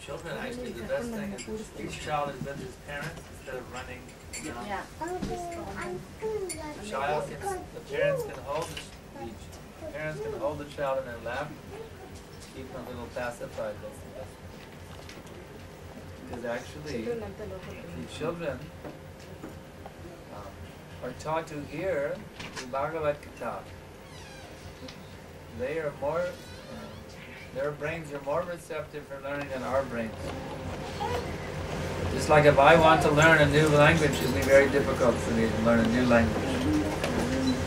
children, actually, the best thing is each child is with his parents instead of running. The parents can hold the child in their lap, keep them a little pacified. That's the best. Because actually, the children are taught to hear the Bhagavad Gita. They are more, their brains are more receptive for learning than our brains. Just like if I want to learn a new language, it will be very difficult for me to learn a new language.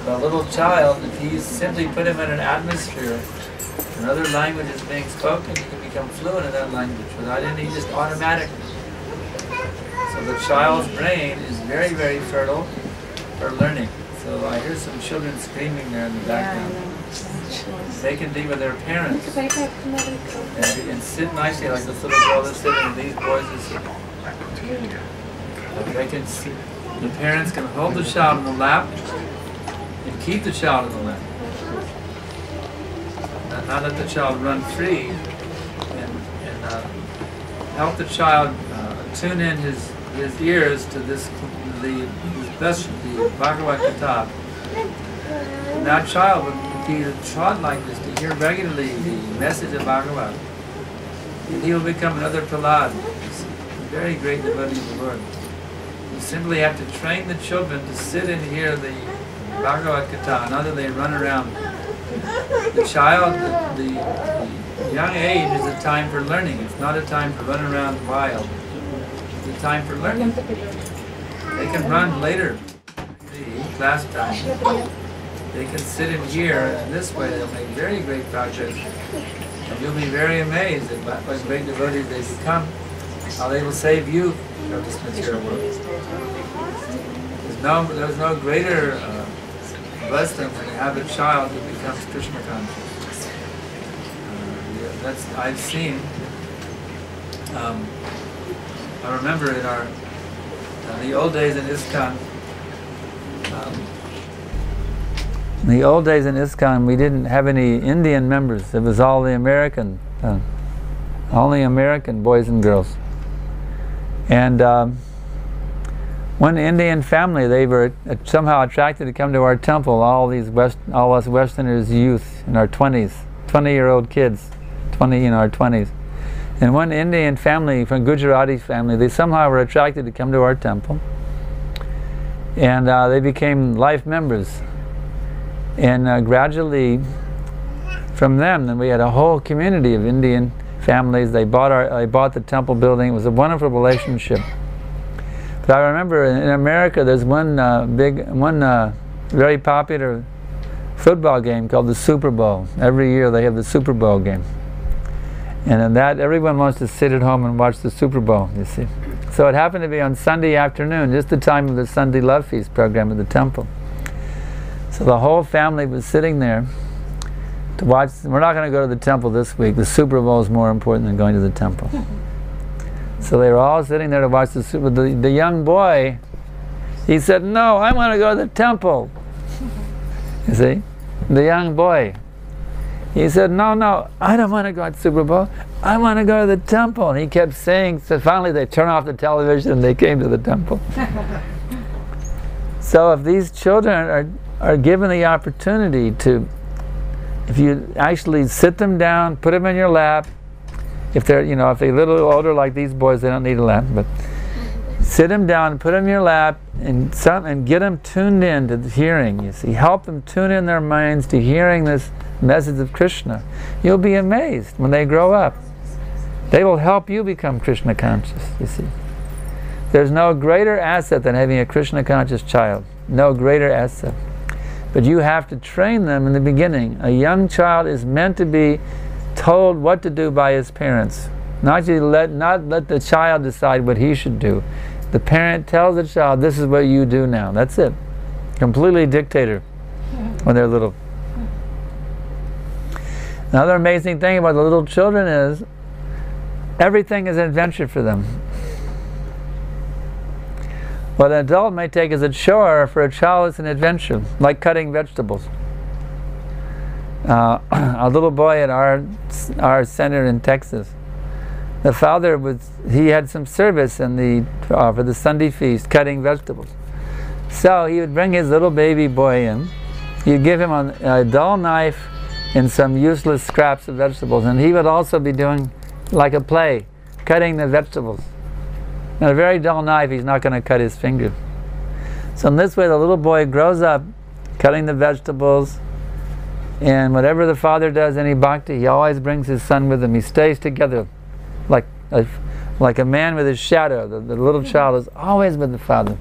But a little child, if you simply put him in an atmosphere, another language is being spoken, he can become fluent in that language without any, just automatically. So the child's brain is very, very fertile for learning. So I hear some children screaming there in the background. They can be with their parents and sit nicely like this little girl is sitting and these boys are sitting. They can see, the parents can hold the child in the lap and keep the child in the lap. Not let the child run free and help the child tune in his ears to the Bhagavad Gita. And that child would be taught like this to hear regularly the message of Bhagavad. And he will become another Prahlad, a very great devotee of the Lord. You simply have to train the children to sit and hear the Bhagavad Gita, not that they run around. The child, the young age is a time for learning. It's not a time to run around wild. It's a time for learning. They can run later, class time. They can sit in here, and this way they'll make very great progress. And you'll be very amazed at what great devotees they become, how they will save you from this material world. There's no greater blessing than to have a child who becomes Krishna conscious. I've seen. I remember in the old days in ISKCON. In the old days in ISKCON, we didn't have any Indian members. It was all the American, only American boys and girls. And one Indian family, they were somehow attracted to come to our temple. All us Westerners, youth in our 20s, 20-year-old kids, in our 20s. And one Indian family, from Gujarati family, they somehow were attracted to come to our temple. And they became life members. And gradually, from them, then we had a whole community of Indian families. They bought the temple building. It was a wonderful relationship. But I remember in America, there's one very popular football game called the Super Bowl. Every year they have the Super Bowl game. And in that, everyone wants to sit at home and watch the Super Bowl, you see. So it happened to be on Sunday afternoon, just the time of the Sunday Love Feast program at the temple. So the whole family was sitting there to watch. We're not going to go to the temple this week. The Super Bowl is more important than going to the temple. So they were all sitting there to watch the Super Bowl. The young boy, he said, "No, I want to go to the temple." You see? The young boy. He said, no, I don't want to go to the Super Bowl. I want to go to the temple. And he kept saying, so finally they turned off the television and they came to the temple. So if these children are given the opportunity to, if you actually sit them down, put them in your lap, if they're a little older like these boys, they don't need a lap, but sit them down, put them in your lap, and get them tuned in to the hearing, you see. Help them tune in their minds to hearing this message of Krishna. You'll be amazed when they grow up. They will help you become Krishna conscious, you see. There's no greater asset than having a Krishna conscious child. No greater asset. But you have to train them in the beginning. A young child is meant to be told what to do by his parents. Not let the child decide what he should do. The parent tells the child, this is what you do now. That's it. Completely dictator when they're little. Another amazing thing about the little children is everything is an adventure for them. What an adult may take as a chore, for a child it's an adventure, like cutting vegetables. A little boy at our center in Texas, the father he had some service in for the Sunday feast, cutting vegetables. So he would bring his little baby boy in. He'd give him a dull knife and some useless scraps of vegetables, and he would also be doing like a play, cutting the vegetables. And a very dull knife, he's not going to cut his finger. So in this way, the little boy grows up cutting the vegetables, and whatever the father does, any bhakti, he always brings his son with him. He stays together like a man with his shadow. The little child is always with the father.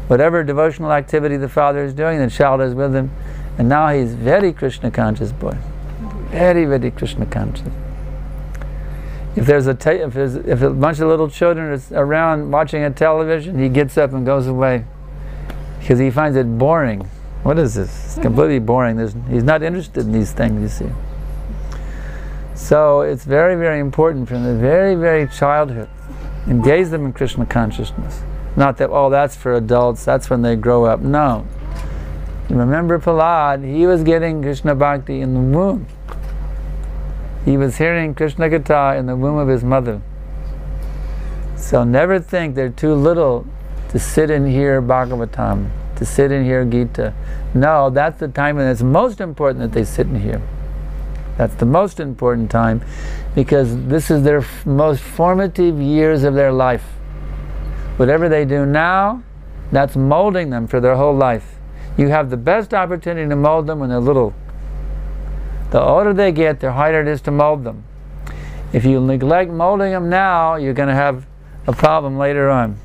Whatever devotional activity the father is doing, the child is with him. And now he's very Krishna conscious boy. Very, very Krishna conscious. If there's a bunch of little children is around watching a television, he gets up and goes away because he finds it boring. What is this? It's completely boring. He's not interested in these things, you see. So it's very, very important from the very, very childhood. Engage them in Krishna consciousness. Not that, oh, that's for adults, that's when they grow up. No. Remember Prahlad, he was getting Krishna Bhakti in the womb. He was hearing Krishna Katha in the womb of his mother. So never think they're too little to sit and hear Bhagavatam, to sit and hear Gita. No, that's the time when it's most important that they sit and hear. That's the most important time, because this is their most formative years of their life. Whatever they do now, that's molding them for their whole life. You have the best opportunity to mold them when they're little. The older they get, the harder it is to mold them. If you neglect molding them now, you're going to have a problem later on.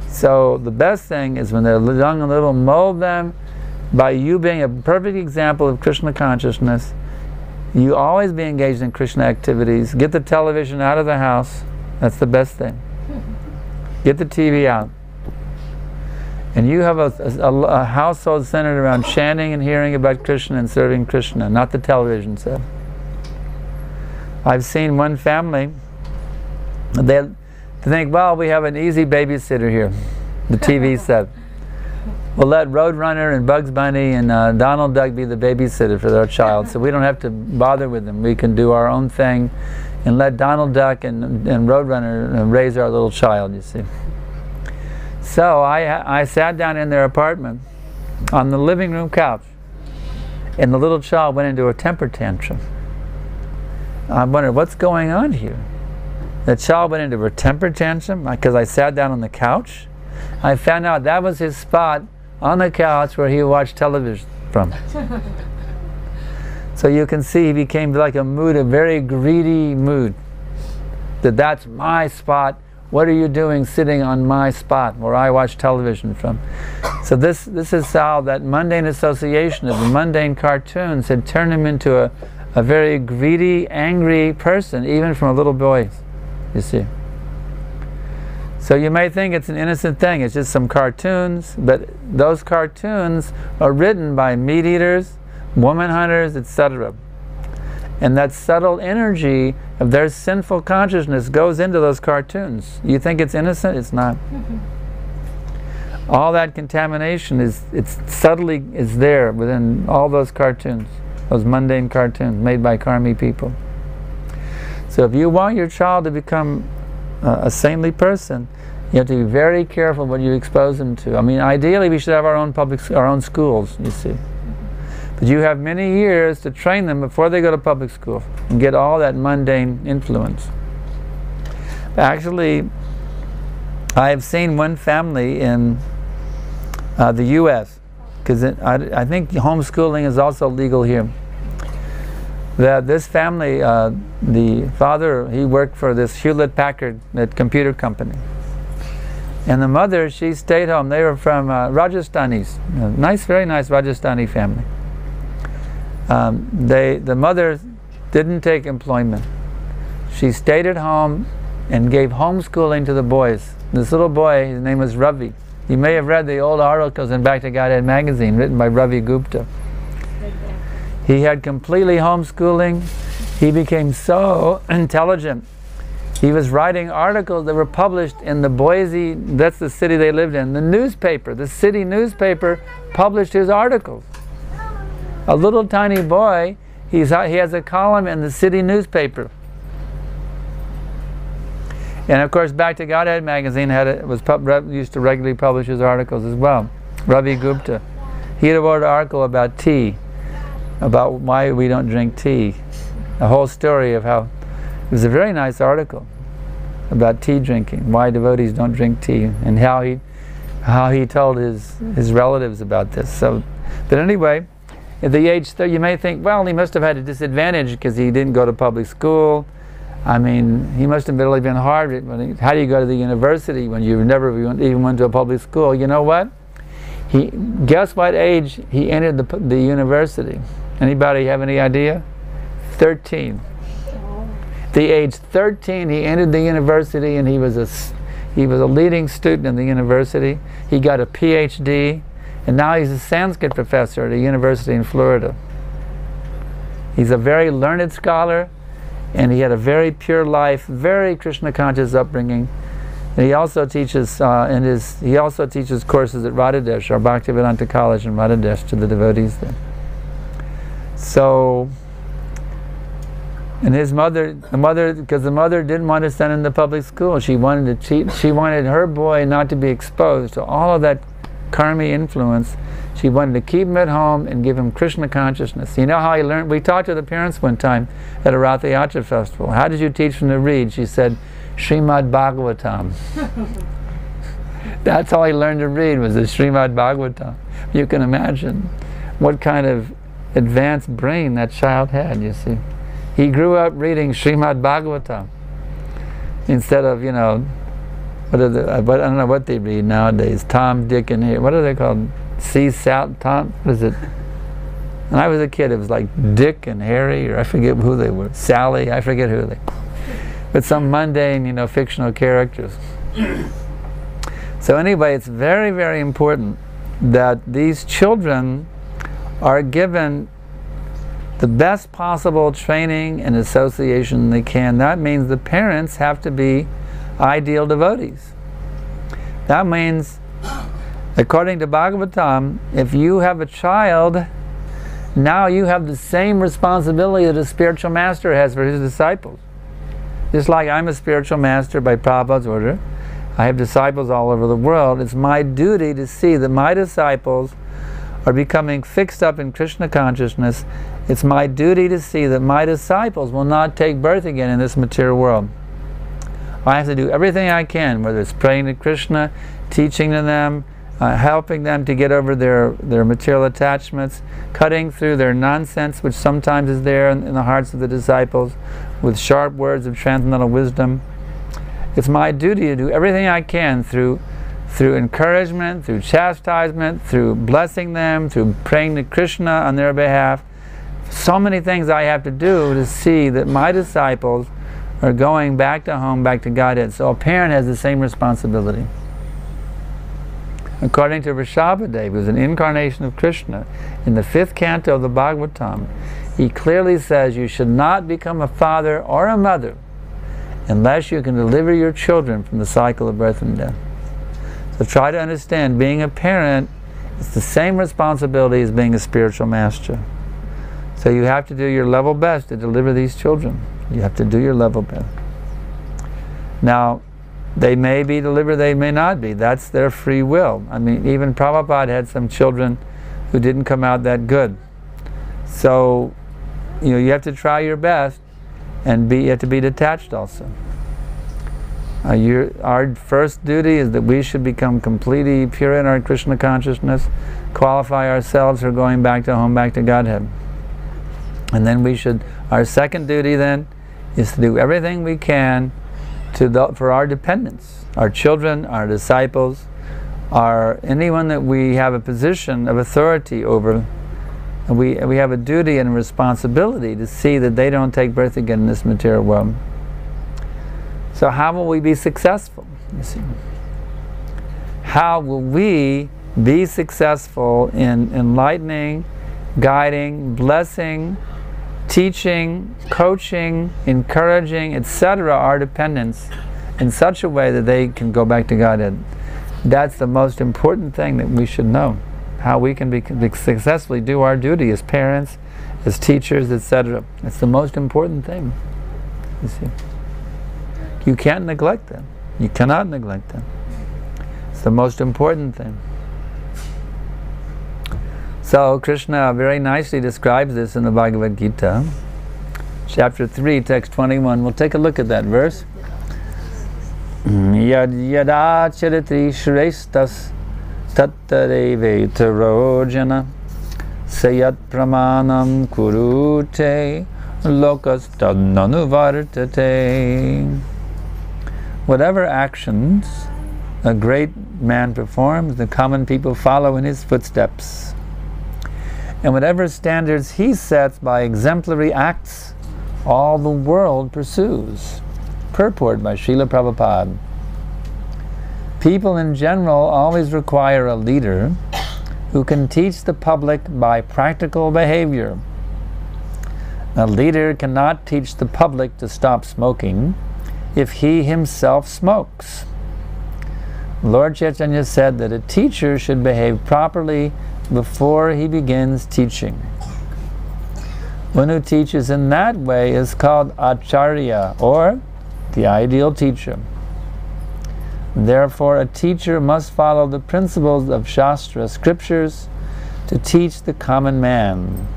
So the best thing is when they're young and little, mold them by you being a perfect example of Krishna consciousness. You always be engaged in Krishna activities. Get the television out of the house. That's the best thing. Get the TV out. And you have a household centered around chanting and hearing about Krishna and serving Krishna, not the television set. I've seen one family, they think, well, we have an easy babysitter here, the TV set. We'll let Roadrunner and Bugs Bunny and Donald Duck be the babysitter for their child, so we don't have to bother with them. We can do our own thing and let Donald Duck and Roadrunner raise our little child, you see. So I sat down in their apartment on the living room couch, and the little child went into a temper tantrum. I wondered, what's going on here? The child went into a temper tantrum because I sat down on the couch. I found out that was his spot on the couch where he watched television from. So you can see he became like a very greedy mood. That's my spot. What are you doing sitting on my spot where I watch television from? So this is how that mundane association of the mundane cartoons had turned him into a very greedy, angry person, even from a little boy, you see. So you may think it's an innocent thing, it's just some cartoons, but those cartoons are written by meat eaters, woman hunters, etc. And that subtle energy of their sinful consciousness goes into those cartoons. You think it's innocent? It's not. All that contamination it's subtly is there within all those cartoons, those mundane cartoons made by karmi people. So if you want your child to become a saintly person, you have to be very careful what you expose them to. I mean, ideally we should have our own schools, you see. But you have many years to train them before they go to public school and get all that mundane influence. Actually, I have seen one family in the U.S., because I think homeschooling is also legal here. That this family, the father, he worked for this Hewlett-Packard computer company. And the mother, she stayed home. They were from Rajasthanis, very nice Rajasthani family. The mother didn't take employment. She stayed at home and gave homeschooling to the boys. This little boy, his name was Ravi. You may have read the old articles in Bhakti Godhead magazine written by Ravi Gupta. He had completely homeschooling. He became so intelligent. He was writing articles that were published in the Boise, that's the city they lived in, the newspaper, the city newspaper published his articles. A little tiny boy, he has a column in the city newspaper. And of course, Back to Godhead magazine used to regularly publish his articles as well. Ravi Gupta, he had wrote an article about tea, about why we don't drink tea. A whole story of how, it was a very nice article about tea drinking, why devotees don't drink tea, and how he told his relatives about this. So, but anyway, at the age 30, you may think, well, he must have had a disadvantage because he didn't go to public school. I mean, he must have really been hard. How do you go to the university when you've never even went to a public school? You know what? Guess what age he entered the university? Anybody have any idea? 13. The age 13, he entered the university, and he was a leading student in the university. He got a PhD, and now he's a Sanskrit professor at a university in Florida. He's a very learned scholar, and he had a very pure life, very Krishna conscious upbringing. And he also teaches courses at Radhadesh, our Bhaktivedanta College in Radhadesh, to the devotees there. So, and his mother, because the mother didn't want to send him to public school. She wanted her boy not to be exposed to all of that karmi influence. She wanted to keep him at home and give him Krishna consciousness. You know how he learned? We talked to the parents one time at a Ratha Yatra festival. How did you teach him to read? She said, Srimad Bhagavatam. That's all he learned to read, was the Srimad Bhagavatam. You can imagine what kind of advanced brain that child had, you see. He grew up reading Srimad Bhagavatam instead of, you know, I don't know what they read nowadays. Tom, Dick, and Harry. What are they called? Tom? What is it? When I was a kid, it was like Dick and Harry, or I forget who they were. Sally, I forget who they were. But some mundane, you know, fictional characters. So anyway, it's very, very important that these children are given the best possible training and association they can. That means the parents have to be ideal devotees. That means, according to Bhagavatam, if you have a child, now you have the same responsibility that a spiritual master has for his disciples. Just like I'm a spiritual master by Prabhupada's order, I have disciples all over the world. It's my duty to see that my disciples are becoming fixed up in Krishna consciousness. It's my duty to see that my disciples will not take birth again in this material world. I have to do everything I can, whether it's praying to Krishna, teaching to them, helping them to get over their material attachments, cutting through their nonsense, which sometimes is there in the hearts of the disciples, with sharp words of transcendental wisdom. It's my duty to do everything I can through encouragement, through chastisement, through blessing them, through praying to Krishna on their behalf. So many things I have to do to see that my disciples are going back to home, back to Godhead. So a parent has the same responsibility. According to Rishabhadev, who's an incarnation of Krishna, in the 5th canto of the Bhagavatam, he clearly says you should not become a father or a mother unless you can deliver your children from the cycle of birth and death. So try to understand, being a parent is the same responsibility as being a spiritual master. So you have to do your level best to deliver these children. You have to do your level best. Now, they may be delivered, they may not be. That's their free will. I mean, even Prabhupada had some children who didn't come out that good. So, you know, you have to try your best, and you have to be detached also. Our first duty is that we should become completely pure in our Krishna consciousness, qualify ourselves for going back to home, back to Godhead. And then our second duty then is to do everything we can for our dependents, our children, our disciples, anyone that we have a position of authority over. We have a duty and a responsibility to see that they don't take birth again in this material world. So how will we be successful? You see, how will we be successful in enlightening, guiding, blessing, teaching, coaching, encouraging, etc., our dependents in such a way that they can go back to Godhead? That's the most important thing that we should know. How we can successfully do our duty as parents, as teachers, etc. It's the most important thing, you see. You can't neglect them. You cannot neglect them. It's the most important thing. So Krishna very nicely describes this in the Bhagavad Gita, chapter 3, text 21. We'll take a look at that verse. Yad yada charitri shrestas tattareve tarojana sayat pramanam kurute lokas tadnanuvartate. Whatever actions a great man performs, the common people follow in his footsteps. And whatever standards he sets by exemplary acts, all the world pursues. Purport by Srila Prabhupada. People in general always require a leader who can teach the public by practical behavior. A leader cannot teach the public to stop smoking if he himself smokes. Lord Chaitanya said that a teacher should behave properly before he begins teaching. One who teaches in that way is called Acharya, or the ideal teacher. Therefore, a teacher must follow the principles of Shastra scriptures to teach the common man.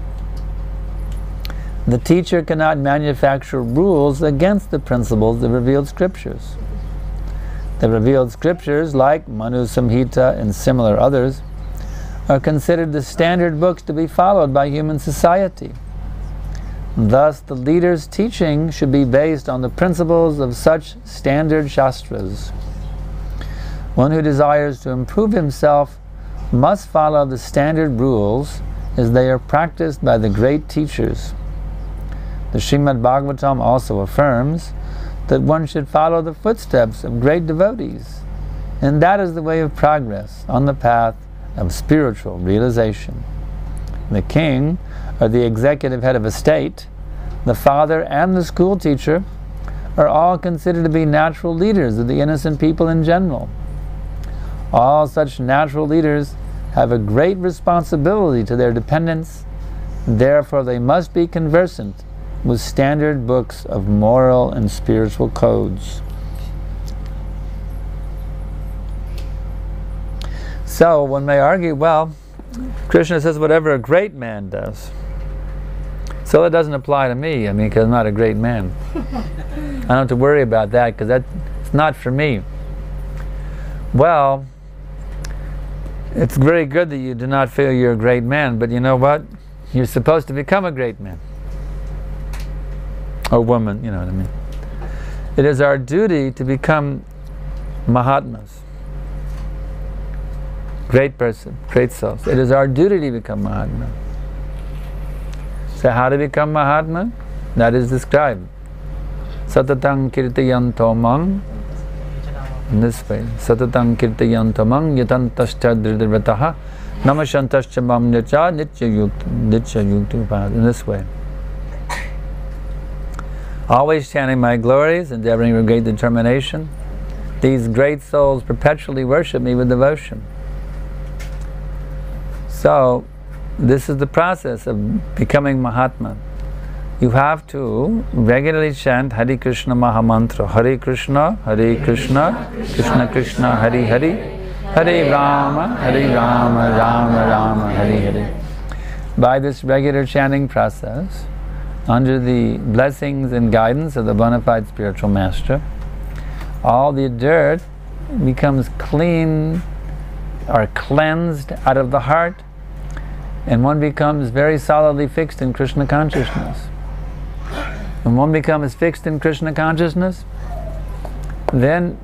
The teacher cannot manufacture rules against the principles of the revealed scriptures. The revealed scriptures, like Manu Samhita and similar others, are considered the standard books to be followed by human society. Thus, the leader's teaching should be based on the principles of such standard shastras. One who desires to improve himself must follow the standard rules as they are practiced by the great teachers. The Srimad Bhagavatam also affirms that one should follow the footsteps of great devotees, and that is the way of progress on the path of spiritual realization. The king, or the executive head of a state, the father and the school teacher are all considered to be natural leaders of the innocent people in general. All such natural leaders have a great responsibility to their dependents, therefore they must be conversant with standard books of moral and spiritual codes. So one may argue, well, Krishna says whatever a great man does. So that doesn't apply to me, because I'm not a great man. I don't have to worry about that, because that's not for me. Well, it's very good that you do not feel you're a great man, but you know what? You're supposed to become a great man. Or woman, you know what I mean. It is our duty to become Mahatmas. Great person, great souls. It is our duty to become Mahatma. So how to become Mahatma? That is described. Satatang kirtayanto mang. In this way. Satatang kirtayanto mang yatantascha dridrvataha namashantascha mam nitya yuktu. In this way. Always chanting my glories, endeavoring with great determination. These great souls perpetually worship me with devotion. So, this is the process of becoming Mahatma. You have to regularly chant Hare Krishna Mahamantra. Hare Krishna, Krishna Krishna, Hare Hare, Hare Rama, Rama Rama, Hare Hare. By this regular chanting process, under the blessings and guidance of the bona fide spiritual master, all the dirt becomes clean or cleansed out of the heart, and one becomes very solidly fixed in Krishna consciousness. When one becomes fixed in Krishna consciousness, then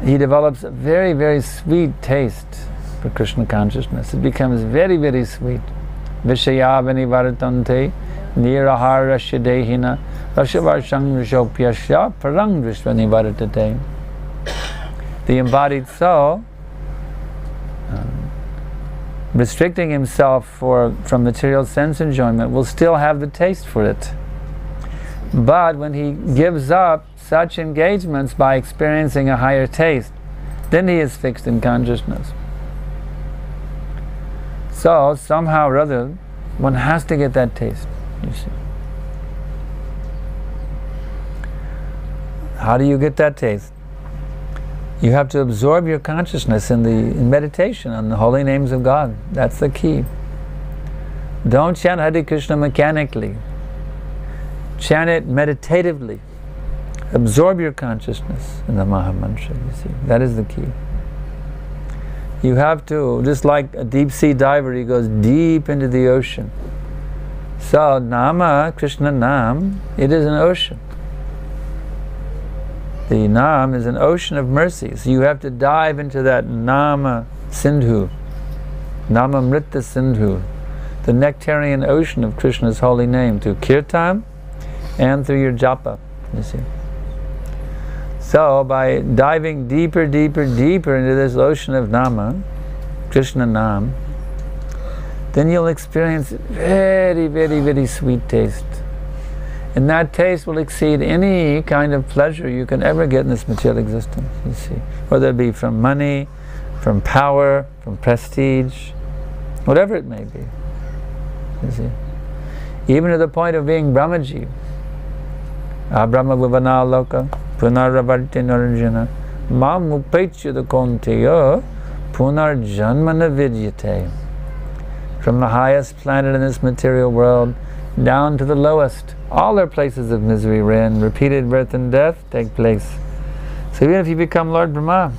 he develops a very, very sweet taste for Krishna consciousness. It becomes very, very sweet. Vishayavani vartante nirahara shidehina rashavarshang rishopyasya parang drishvani vartate. The embodied soul, restricting himself from material sense enjoyment, will still have the taste for it. But when he gives up such engagements by experiencing a higher taste, then he is fixed in consciousness. So, somehow or other, one has to get that taste, you see. How do you get that taste? You have to absorb your consciousness in meditation on the holy names of God. That's the key. Don't chant Hare Krishna mechanically. Chant it meditatively. Absorb your consciousness in the Mahamantra, you see. That is the key. You have to, just like a deep sea diver, he goes deep into the ocean. So, Nama, Krishna Nam, it is an ocean. The Nam is an ocean of mercy. So you have to dive into that Nama Sindhu, Nama Mrita Sindhu, the nectarian ocean of Krishna's holy name, through Kirtan and through your japa, you see. So by diving deeper, deeper, deeper into this ocean of Nama, Krishna Nam, then you'll experience very, very, very sweet taste. And that taste will exceed any kind of pleasure you can ever get in this material existence, you see. Whether it be from money, from power, from prestige, whatever it may be, you see. Even to the point of being Brahmaji. Abrahma Vivana Loka, Punaravarti Narajana, Ma Mupaichya Konteya, Punar Janmana Vidyate. From the highest planet in this material world down to the lowest, all are places of misery wherein repeated birth and death take place. So even if you become Lord Brahma,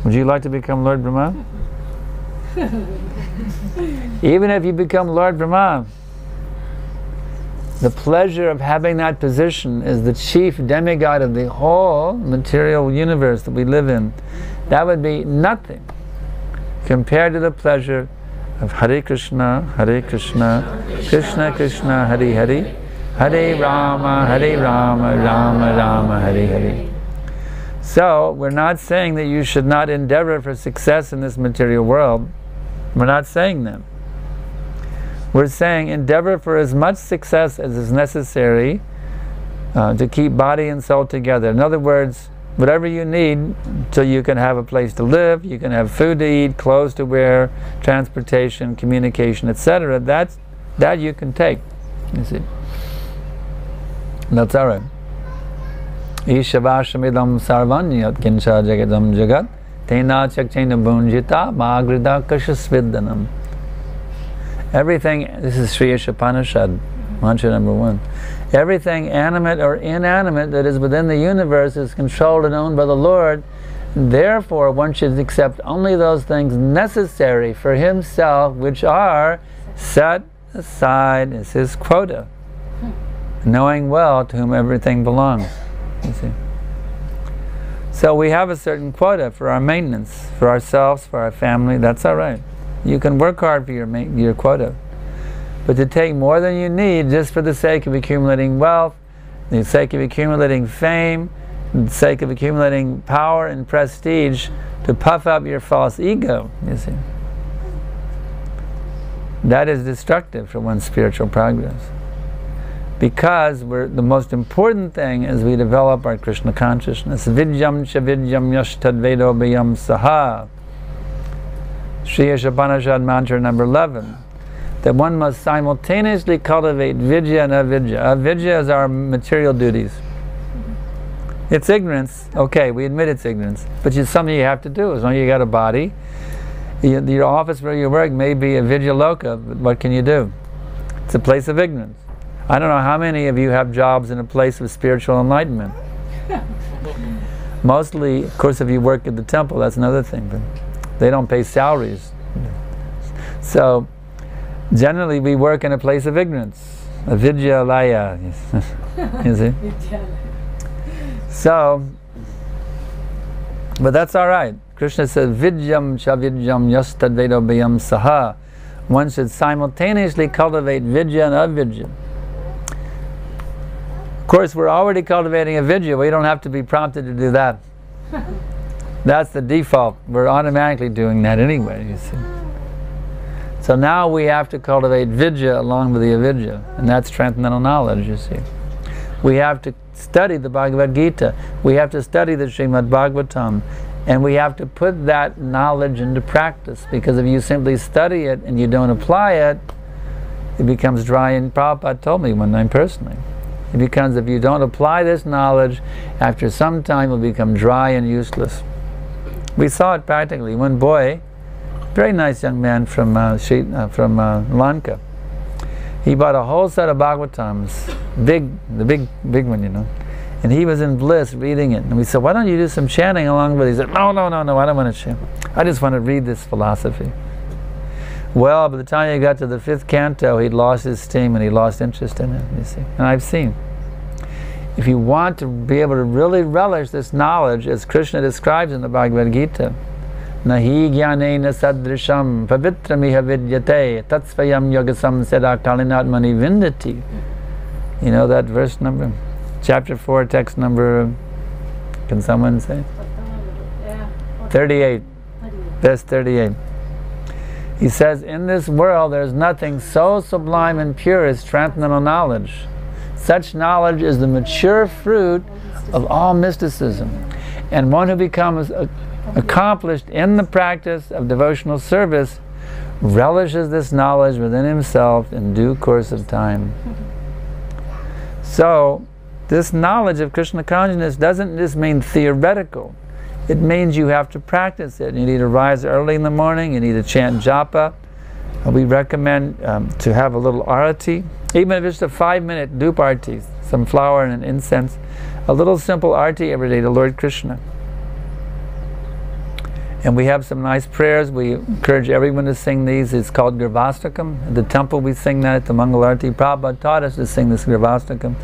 would you like to become Lord Brahma? Even if you become Lord Brahma, the pleasure of having that position as the chief demigod of the whole material universe that we live in, that would be nothing compared to the pleasure of Hare Krishna, Krishna Krishna, Hare Hare, Hare Rama, Rama Rama, Hare Hare. So, we're not saying that you should not endeavor for success in this material world. We're not saying that. We're saying endeavor for as much success as is necessary to keep body and soul together. In other words, whatever you need so you can have a place to live, you can have food to eat, clothes to wear, transportation, communication, etc. That you can take, you see. That's all right. Ishavashamidam sarvanyat kincha jagadam jagat tena chakchaina bunjita magrida kashasviddanam. Everything, this is Sri Ishopanishad, mantra number 1. Everything animate or inanimate that is within the universe is controlled and owned by the Lord. Therefore, one should accept only those things necessary for himself, which are set aside as his quota, knowing well to whom everything belongs. You see. So we have a certain quota for our maintenance, for ourselves, for our family. That's all right. You can work hard for your quota. But to take more than you need just for the sake of accumulating wealth, the sake of accumulating fame, the sake of accumulating power and prestige, to puff up your false ego, you see, that is destructive for one's spiritual progress. Because the most important thing is we develop our Krishna consciousness. Vidyam cha vidyam yashtad vedo bhyam saha. Sri Ishopanishad mantra number 11. That one must simultaneously cultivate vidya and avidya. Avidya is our material duties. It's ignorance. Okay, we admit it's ignorance. But it's something you have to do. As long as you got a body, your office where you work may be a vidya loka, but what can you do? It's a place of ignorance. I don't know how many of you have jobs in a place of spiritual enlightenment. Mostly, of course, if you work at the temple, that's another thing. But they don't pay salaries. So, generally, we work in a place of ignorance, a vidyalaya, you see. So, but that's all right. Krishna says, "Vidyam cha vidyam yastad vedo bhyam saha." One should simultaneously cultivate vidya and avidya. Of course, we're already cultivating avidya. We don't have to be prompted to do that. That's the default. We're automatically doing that anyway, you see. So now we have to cultivate vidya along with the avidya, and that's transcendental knowledge, you see. We have to study the Bhagavad Gita. We have to study the Srimad Bhagavatam, and we have to put that knowledge into practice, because if you simply study it and you don't apply it, it becomes dry. And Prabhupada told me one time personally, It becomes, if you don't apply this knowledge, after some time it will become dry and useless. We saw it practically. One boy, very nice young man from Lanka, he bought a whole set of Bhagavatams, the big one, you know. And he was in bliss reading it. And we said, why don't you do some chanting along with it? He said, no, I don't want to chant. I just want to read this philosophy. Well, by the time he got to the 5th canto, he'd lost his steam and he lost interest in it, you see. And I've seen. If you want to be able to really relish this knowledge, as Krishna describes in the Bhagavad Gita, Nahi jnanena sadrisham pavitramiha vidyate tatsvayam yogasam seda kalinatmani vindati. You know that verse number? Chapter 4, text number, can someone say? 38. Verse 38. He says, in this world there is nothing so sublime and pure as transcendental knowledge. Such knowledge is the mature fruit of all mysticism. And one who becomes accomplished in the practice of devotional service relishes this knowledge within himself in due course of time. So, this knowledge of Krishna consciousness doesn't just mean theoretical. It means you have to practice it. You need to rise early in the morning, you need to chant japa. We recommend to have a little arati, even if it's a 5-minute dup arati, some flower and an incense, a little simple arati every day to Lord Krishna. And we have some nice prayers. We encourage everyone to sing these. It's called Gravastakam. At the temple we sing that at the Mangal Arati. Prabhupada taught us to sing this Gravastakam.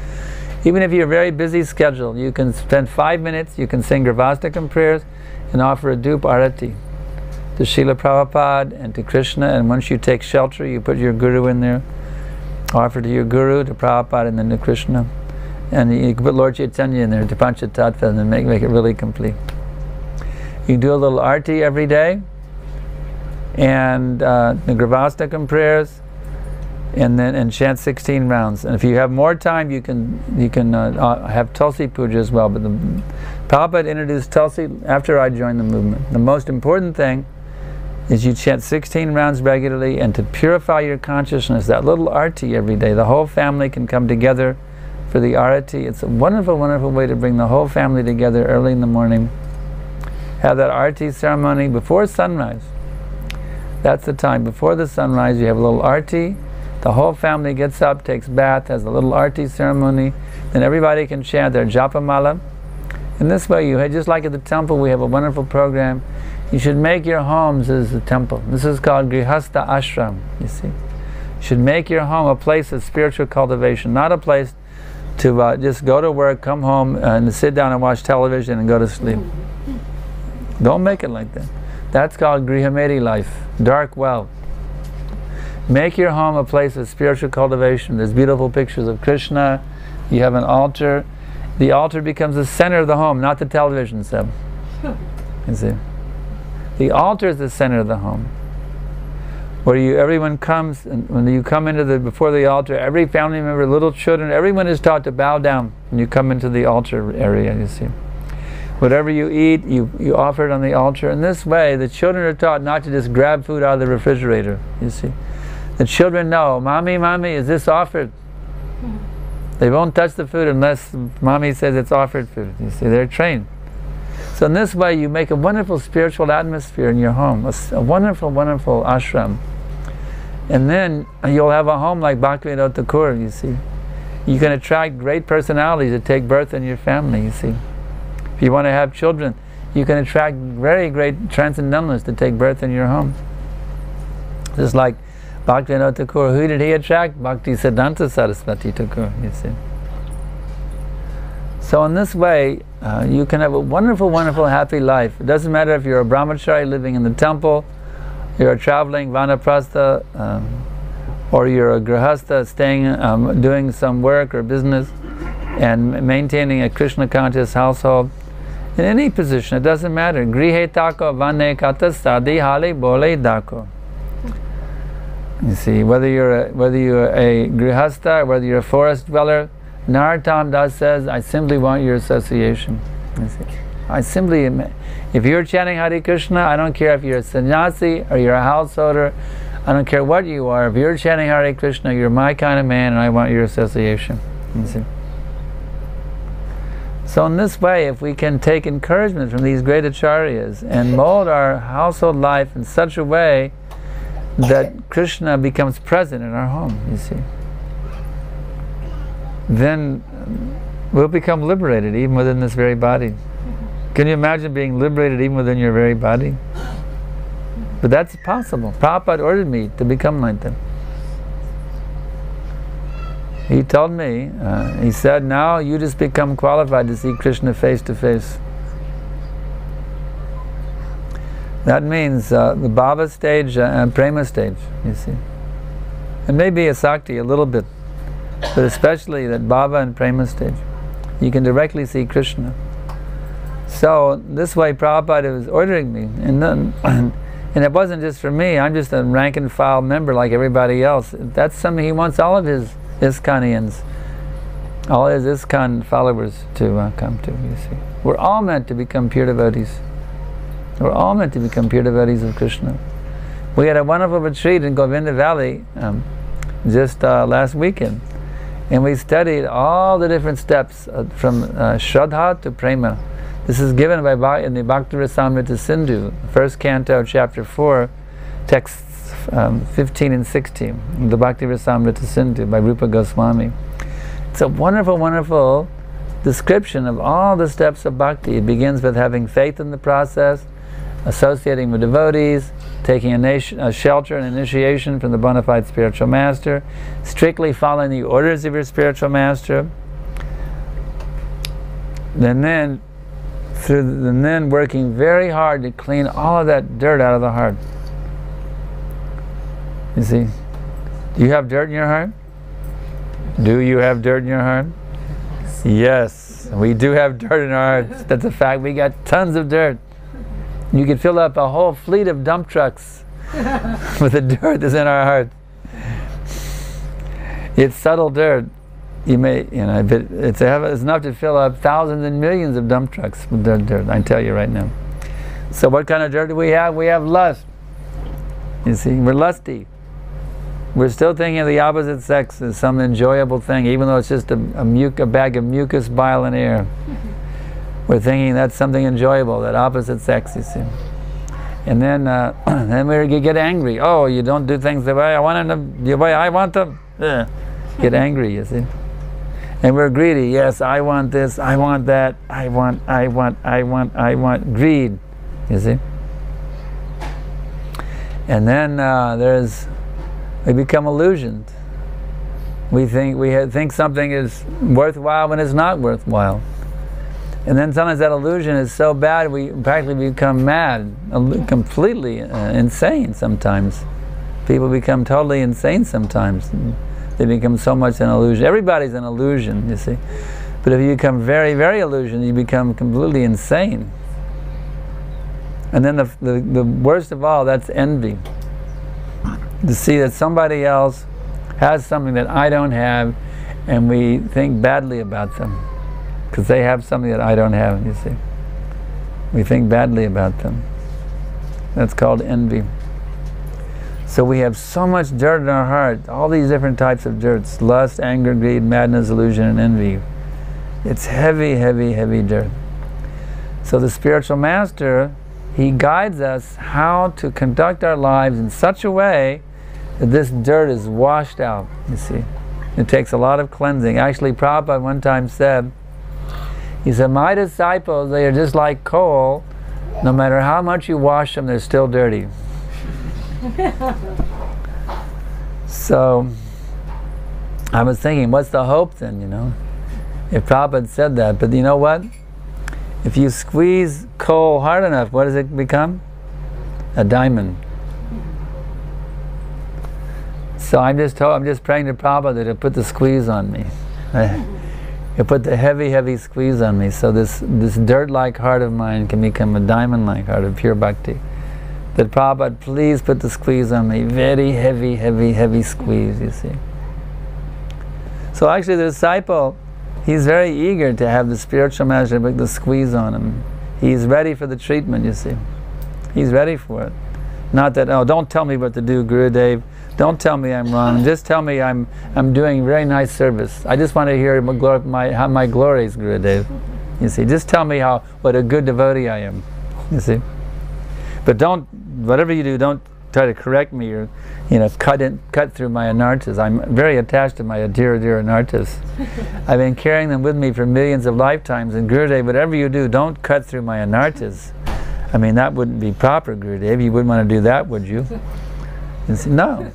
Even if you're a very busy schedule, you can spend 5 minutes, you can sing Gravastakam prayers and offer a dup arati to Srila Prabhupada and to Krishna. And once you take shelter, you put your guru in there, offer to your guru, to Prabhupada, and then to Krishna. And you can put Lord Chaitanya in there, to Panchatattva, and then make it really complete. You do a little arti every day, and the Gravastakam prayers, and chant 16 rounds. And if you have more time, you can have Tulsi Puja as well. But the Prabhupada introduced Tulsi after I joined the movement. The most important thing is you chant 16 rounds regularly, and to purify your consciousness, that little arati every day. The whole family can come together for the arati. It's a wonderful, wonderful way to bring the whole family together early in the morning. Have that arati ceremony before sunrise. That's the time. Before the sunrise, you have a little arati. The whole family gets up, takes bath, has a little arati ceremony. Then everybody can chant their japamala. In this way, just like at the temple, we have a wonderful program. You should make your homes as a temple. This is called Grihastha Ashram, you see. You should make your home a place of spiritual cultivation, not a place to just go to work, come home, and sit down and watch television and go to sleep. Don't make it like that. That's called Grihamedi life, dark well. Make your home a place of spiritual cultivation. There's beautiful pictures of Krishna. You have an altar. The altar becomes the center of the home, not the television set. You see? The altar is the center of the home. Where everyone comes, and when you come before the altar, every family member, little children, everyone is taught to bow down when you come into the altar area, you see. Whatever you eat, you offer it on the altar. In this way, the children are taught not to just grab food out of the refrigerator, you see. The children know, Mommy, is this offered? They won't touch the food unless Mommy says it's offered food, you see. They're trained. So in this way, you make a wonderful spiritual atmosphere in your home, a wonderful, wonderful ashram. And then you'll have a home like Bhaktivinoda Thakur, you see. You can attract great personalities to take birth in your family, you see. If you want to have children, you can attract very great transcendentalists to take birth in your home. Just like Bhaktivinoda Thakur, who did he attract? Bhakti Siddhanta Saraswati Thakur, you see. So in this way, you can have a wonderful, wonderful, happy life. It doesn't matter if you're a brahmachari living in the temple, you're a traveling vanaprastha, or you're a grihastha staying, doing some work or business, and maintaining a Krishna conscious household. In any position, it doesn't matter. Grihe tako vane kata sadi hale bole dako. You see, whether you're a grihastha, or whether you're a forest dweller, Narottam Das says, I simply want your association. You see, if you're chanting Hare Krishna, I don't care if you're a sannyasi or you're a householder, I don't care what you are. If you're chanting Hare Krishna, you're my kind of man, and I want your association. You see. So in this way, if we can take encouragement from these great acharyas and mold our household life in such a way that Krishna becomes present in our home, you see, then we'll become liberated even within this very body. Can you imagine being liberated even within your very body? But that's possible. Prabhupada ordered me to become like that. He told me, he said, now you just become qualified to see Krishna face to face. That means the bhava stage and prema stage, you see. It may be a sakti a little bit, but especially that bhava and prema stage. You can directly see Krishna. So this way Prabhupada was ordering me, and it wasn't just for me. I'm just a rank and file member like everybody else. That's something he wants all of his ISKCONians, all his ISKCON followers to come to, you see. We're all meant to become pure devotees. We're all meant to become pure devotees of Krishna. We had a wonderful retreat in Govinda Valley just last weekend, and we studied all the different steps from Shraddha to Prema. This is given in the Bhakti Rasamrita Sindhu, first canto, chapter 4, texts 15 and 16, the Bhakti Rasamrita Sindhu by Rupa Goswami. It's a wonderful, wonderful description of all the steps of bhakti. It begins with having faith in the process, associating with devotees, taking a shelter and initiation from the bona fide spiritual master, strictly following the orders of your spiritual master, and then working very hard to clean all of that dirt out of the heart. You see, do you have dirt in your heart? Do you have dirt in your heart? Yes, we do have dirt in our hearts. That's a fact. We got tons of dirt. You could fill up a whole fleet of dump trucks with the dirt that's in our heart. It's subtle dirt. But it's enough to fill up thousands and millions of dump trucks with dirt, I tell you right now. So what kind of dirt do we have? We have lust. You see, we're lusty. We're still thinking of the opposite sex as some enjoyable thing, even though it's just a bag of mucus, bile, and air. We're thinking that's something enjoyable, that opposite sex, you see. And then we get angry. Oh, you don't do things the way I want them, the way I want them. Get angry, you see. And we're greedy. Yes, I want this, I want that, I want. Greed, you see. And then we become illusioned. We think something is worthwhile when it's not worthwhile. And then sometimes that illusion is so bad we practically become mad, completely insane sometimes. People become totally insane sometimes. They become so much an illusion. Everybody's an illusion, you see. But if you become very, very illusioned, you become completely insane. And then the worst of all, that's envy. To see that somebody else has something that I don't have, and we think badly about them because they have something that I don't have, you see. We think badly about them. That's called envy. So we have so much dirt in our heart, all these different types of dirts: lust, anger, greed, madness, illusion, and envy. It's heavy, heavy, heavy dirt. So the spiritual master, he guides us how to conduct our lives in such a way that this dirt is washed out, you see. It takes a lot of cleansing. Actually, Prabhupada one time said, he said, my disciples, they are just like coal. No matter how much you wash them, they're still dirty. So, I was thinking, what's the hope then, you know? If Prabhupada said that, but you know what? If you squeeze coal hard enough, what does it become? A diamond. So I'm just praying to Prabhupada to put the squeeze on me. He'll put the heavy, heavy squeeze on me, so this dirt-like heart of mine can become a diamond-like heart of pure bhakti. That Prabhupada, please put the squeeze on me. Very heavy, heavy, heavy squeeze, you see. So actually the disciple, he's very eager to have the spiritual master put the squeeze on him. He's ready for the treatment, you see. He's ready for it. Not that, oh, don't tell me what to do, Gurudev. Don't tell me I'm wrong. Just tell me I'm doing very nice service. I just want to hear my glories, Gurudev. You see, just tell me what a good devotee I am. You see, but don't, whatever you do, don't try to correct me or, cut through my anarthas. I'm very attached to my Adhira anarthas. I've been carrying them with me for millions of lifetimes. And Gurudev, whatever you do, don't cut through my anarthas. I mean, that wouldn't be proper, Gurudev. You wouldn't want to do that, would you? You see, no.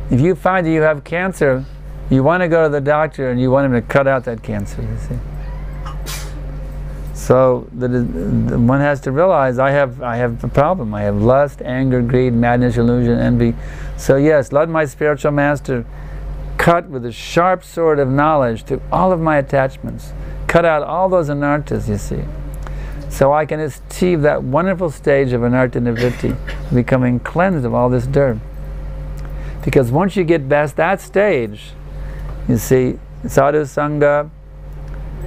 If you find that you have cancer, you want to go to the doctor and you want him to cut out that cancer, you see. So one has to realize I have a problem. I have lust, anger, greed, madness, illusion, envy. So yes, let my spiritual master cut with a sharp sword of knowledge through all of my attachments. Cut out all those anarthas, you see. So I can achieve that wonderful stage of anartha nivritti, becoming cleansed of all this dirt. Because once you get past that stage, you see, sadhu sangha,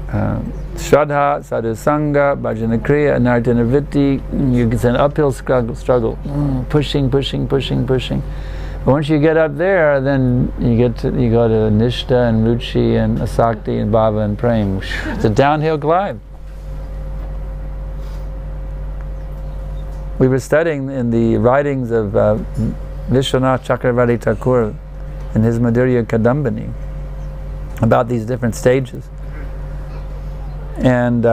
shraddha, sadhu sangha, bhajana kriya, anartha nivritti, it's an uphill struggle, pushing. But once you get up there, then you go to nishta and ruchi and asakti and bhava and prem. It's a downhill glide. We were studying in the writings of Vishwanath Chakravarti Thakur in his Madhurya Kadambini about these different stages. And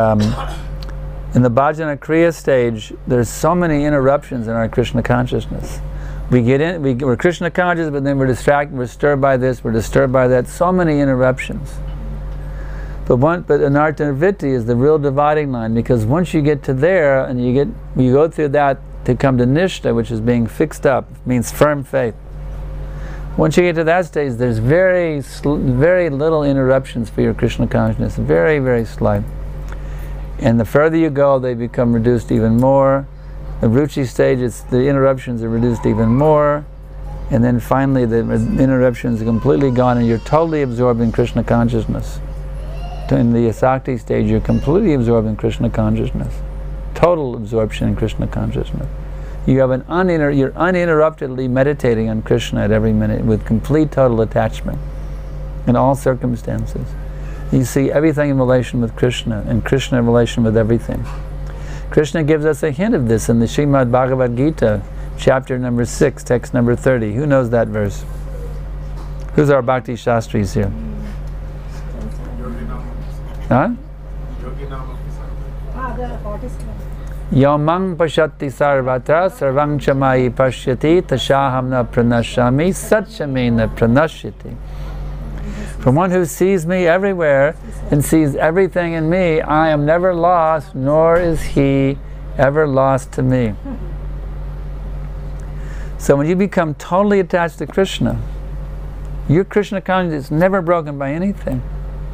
in the bhajana kriya stage, there's so many interruptions in our Krishna consciousness. We're Krishna conscious, but then we're distracted, we're disturbed by this, we're disturbed by that, so many interruptions. But anartha nivritti is the real dividing line, because once you get to there, and you go through that to come to nishta, which is being fixed up, means firm faith. Once you get to that stage, there's very little interruptions for your Krishna consciousness, very, very slight. And the further you go, they become reduced even more. The ruchi stage, the interruptions are reduced even more. And then finally the interruptions are completely gone and you're totally absorbed in Krishna consciousness. In the asakti stage, you're completely absorbed in Krishna consciousness. Total absorption in Krishna consciousness. You have you're uninterruptedly meditating on Krishna at every minute with complete total attachment in all circumstances. You see everything in relation with Krishna and Krishna in relation with everything. Krishna gives us a hint of this in the Srimad Bhagavad Gita, chapter number 6, text number 30. Who knows that verse? Who's our Bhakti Shastris here? Huh? Yomang pashati sarvata sarvang chamai pashyati tashaham na pranashami satchamena pranashyati. From one who sees me everywhere and sees everything in me, I am never lost, nor is he ever lost to me. So when you become totally attached to Krishna, your Krishna consciousness is never broken by anything.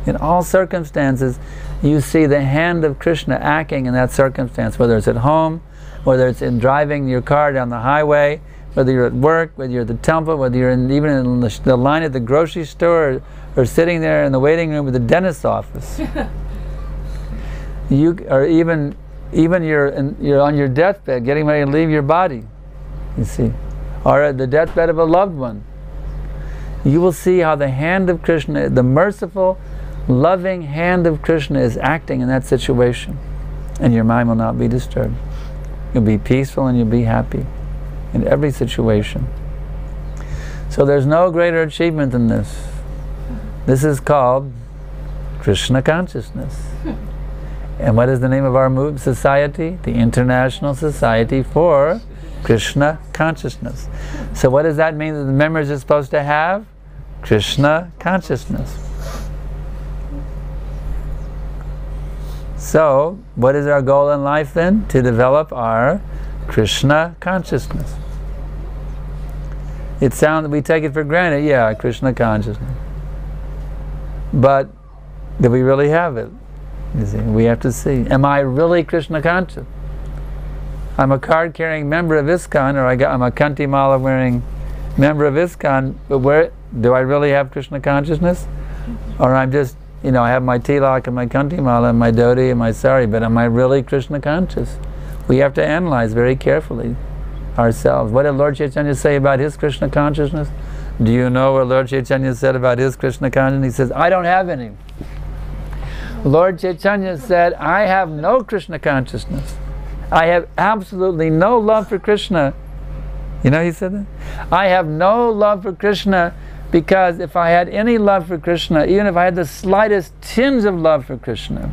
In all circumstances, you see the hand of Krishna acting in that circumstance, whether it's at home, whether it's in driving your car down the highway, whether you're at work, whether you're at the temple, whether you're even in the line at the grocery store, or sitting there in the waiting room at the dentist's office. Or even you're on your deathbed, getting ready to leave your body, you see, or at the deathbed of a loved one. You will see how the hand of Krishna, the merciful, loving hand of Krishna is acting in that situation, and your mind will not be disturbed. You'll be peaceful and you'll be happy in every situation. So there's no greater achievement than this. This is called Krishna consciousness. And what is the name of our society? The International Society for Krishna Consciousness. So what does that mean that the members are supposed to have? Krishna consciousness. So, what is our goal in life then? To develop our Krishna consciousness. It sounds, we take it for granted, yeah, Krishna consciousness. But, do we really have it? You see, we have to see. Am I really Krishna conscious? I'm a card-carrying member of ISKCON, or I'm a Kanti Mala wearing member of ISKCON, but do I really have Krishna consciousness? Or I'm just, I have my tilak and my Kanti Mala and my dhoti and my sari, but am I really Krishna conscious? We have to analyze very carefully ourselves. What did Lord Chaitanya say about his Krishna consciousness? Do you know what Lord Chaitanya said about his Krishna consciousness? He says, I don't have any. Lord Chaitanya said, I have no Krishna consciousness. I have absolutely no love for Krishna. You know he said that? I have no love for Krishna, because if I had any love for Krishna, even if I had the slightest tinge of love for Krishna,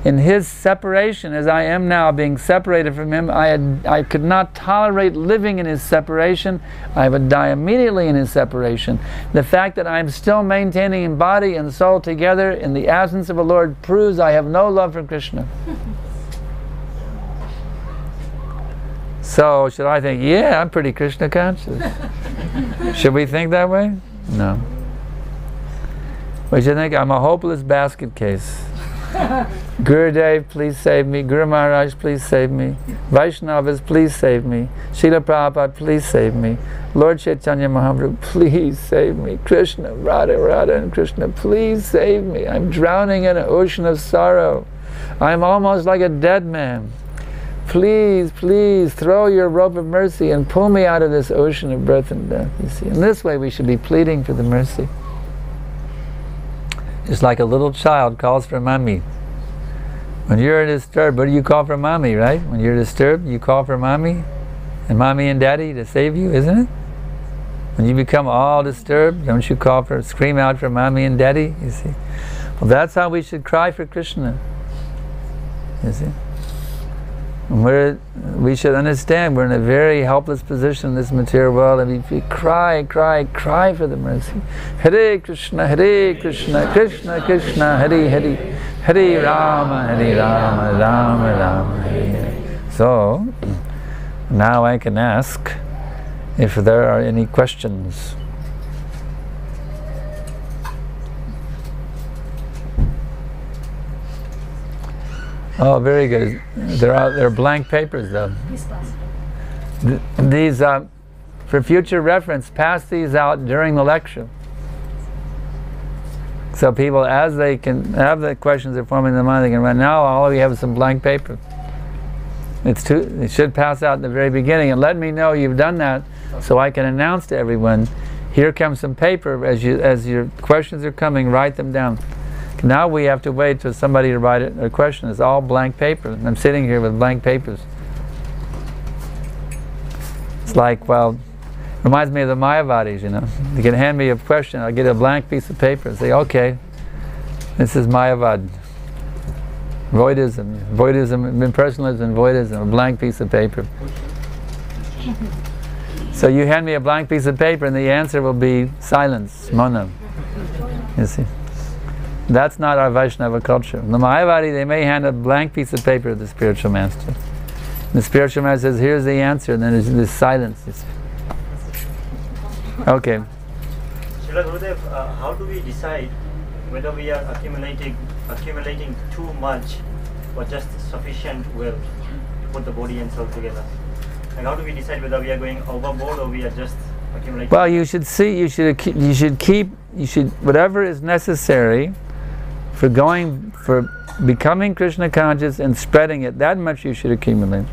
in his separation, as I am now, being separated from him, I could not tolerate living in his separation. I would die immediately in his separation. The fact that I'm still maintaining body and soul together in the absence of a Lord proves I have no love for Krishna. So, should I think, yeah, I'm pretty Krishna conscious? Should we think that way? No. We should think, I'm a hopeless basket case. Gurudev, please save me. Guru Maharaj, please save me. Vaishnavas, please save me. Srila Prabhupada, please save me. Lord Chaitanya Mahaprabhu, please save me. Krishna, Radha and Krishna, please save me. I'm drowning in an ocean of sorrow. I'm almost like a dead man. Please, please throw your rope of mercy and pull me out of this ocean of birth and death. You see, in this way we should be pleading for the mercy. It's like a little child calls for mommy. When you're disturbed, what do you call for mommy, right? When you're disturbed, you call for mommy and daddy to save you, isn't it? When you become all disturbed, don't you scream out for mommy and daddy, you see? Well, that's how we should cry for Krishna, you see? We should understand we're in a very helpless position in this material world, and we cry for the mercy. Hare Krishna, Krishna Krishna, Hare Hare, Hare Rama, Rama Rama, Hare Hare. So, now I can ask if there are any questions. Oh, very good. They're blank papers, though. These, for future reference, pass these out during the lecture. So people, as they can have the questions they're forming in their mind, they can write. Now all of you have some blank paper. It should pass out in the very beginning, and let me know you've done that, so I can announce to everyone, here comes some paper. As your questions are coming, write them down. Now we have to wait for somebody to write a question. It's all blank paper. I'm sitting here with blank papers. It's like, well, reminds me of the Mayavadis, you know. You can hand me a question, I'll get a blank piece of paper and say, okay, this is Mayavad. Voidism, impersonalism and voidism, a blank piece of paper. So you hand me a blank piece of paper and the answer will be silence, mona. You see. That's not our Vaishnava culture. The Mayavadi, they may hand a blank piece of paper to the spiritual master. The spiritual master says, here's the answer, and then there's this silence. Okay. Srila Gurudev, how do we decide whether we are accumulating too much or just sufficient wealth to put the body and soul together? And how do we decide whether we are going overboard or we are just accumulating? Well, you should whatever is necessary for becoming Krishna conscious and spreading it, that much you should accumulate.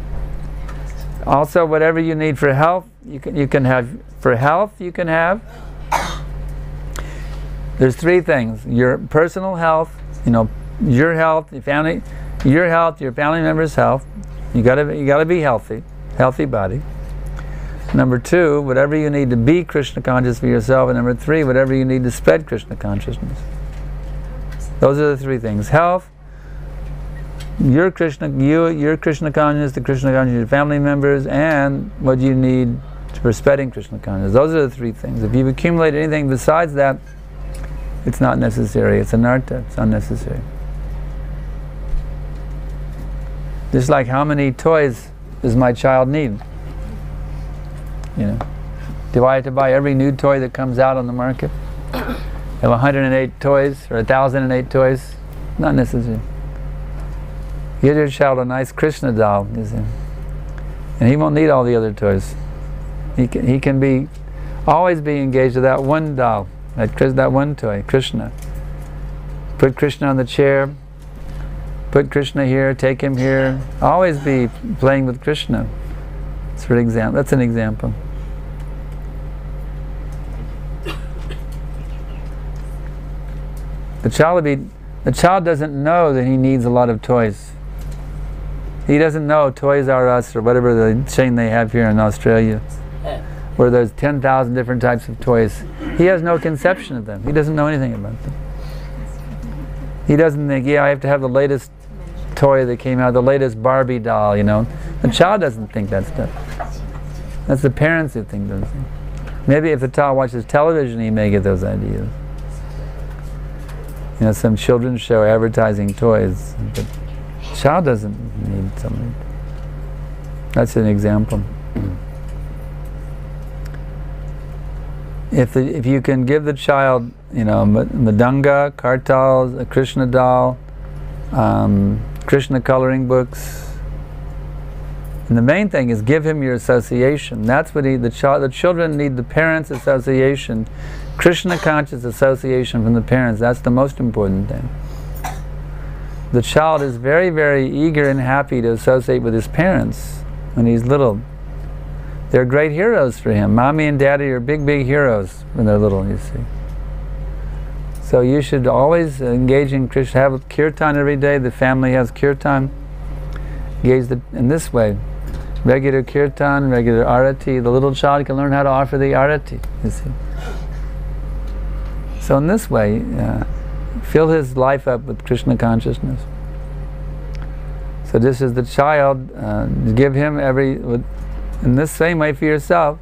Also, whatever you need for health, you can have. For health, you can have. There's three things: your personal health, your health, your family members' health. You gotta be healthy body. Number two, whatever you need to be Krishna conscious for yourself, and number three, whatever you need to spread Krishna consciousness. Those are the three things: health, your Krishna consciousness, the Krishna consciousness of your family members, and what you need for spreading Krishna consciousness. Those are the three things. If you've accumulated anything besides that, it's not necessary. It's anartha. It's unnecessary. Just like, how many toys does my child need? Do I have to buy every new toy that comes out on the market? Have 108 toys or 1,008 toys? Not necessary. Give your child a nice Krishna doll, and he won't need all the other toys. He can always be engaged with that one doll, that one toy, Krishna. Put Krishna on the chair. Put Krishna here. Take him here. Always be playing with Krishna. That's an example. The child will be The child doesn't know that he needs a lot of toys. He doesn't know Toys R Us or whatever the chain they have here in Australia, where there's 10,000 different types of toys. He has no conception of them. He doesn't know anything about them. He doesn't think, yeah, I have to have the latest toy that came out, the latest Barbie doll, you know. The child doesn't think that stuff. That's the parents who think those things. Maybe if the child watches television, he may get those ideas. You know, some children's show advertising toys. But the child doesn't need something. That's an example. If you can give the child, you know, Madanga, kartals, a Krishna doll, Krishna coloring books, and the main thing is give him your association. That's what the children need, the parents' association, Krishna conscious association from the parents. That's the most important thing. The child is very, very eager and happy to associate with his parents when he's little. They're great heroes for him. Mommy and Daddy are big, big heroes when they're little, you see. So you should always engage in Krishna. Have kirtan every day. The family has kirtan. Engage in this way. Regular kirtan, regular arati. The little child can learn how to offer the arati, you see. So in this way, fill his life up with Krishna consciousness. So this is the child. Give him in this same way for yourself.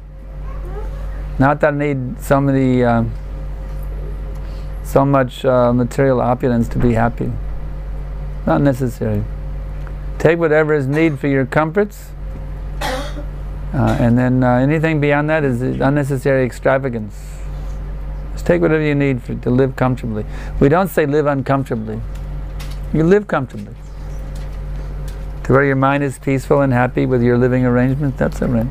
Not that I need so much material opulence to be happy. Not necessary. Take whatever is needed for your comforts, and then anything beyond that is unnecessary extravagance. Just take whatever you need to live comfortably. We don't say live uncomfortably. You live comfortably. To where your mind is peaceful and happy with your living arrangement, that's all right.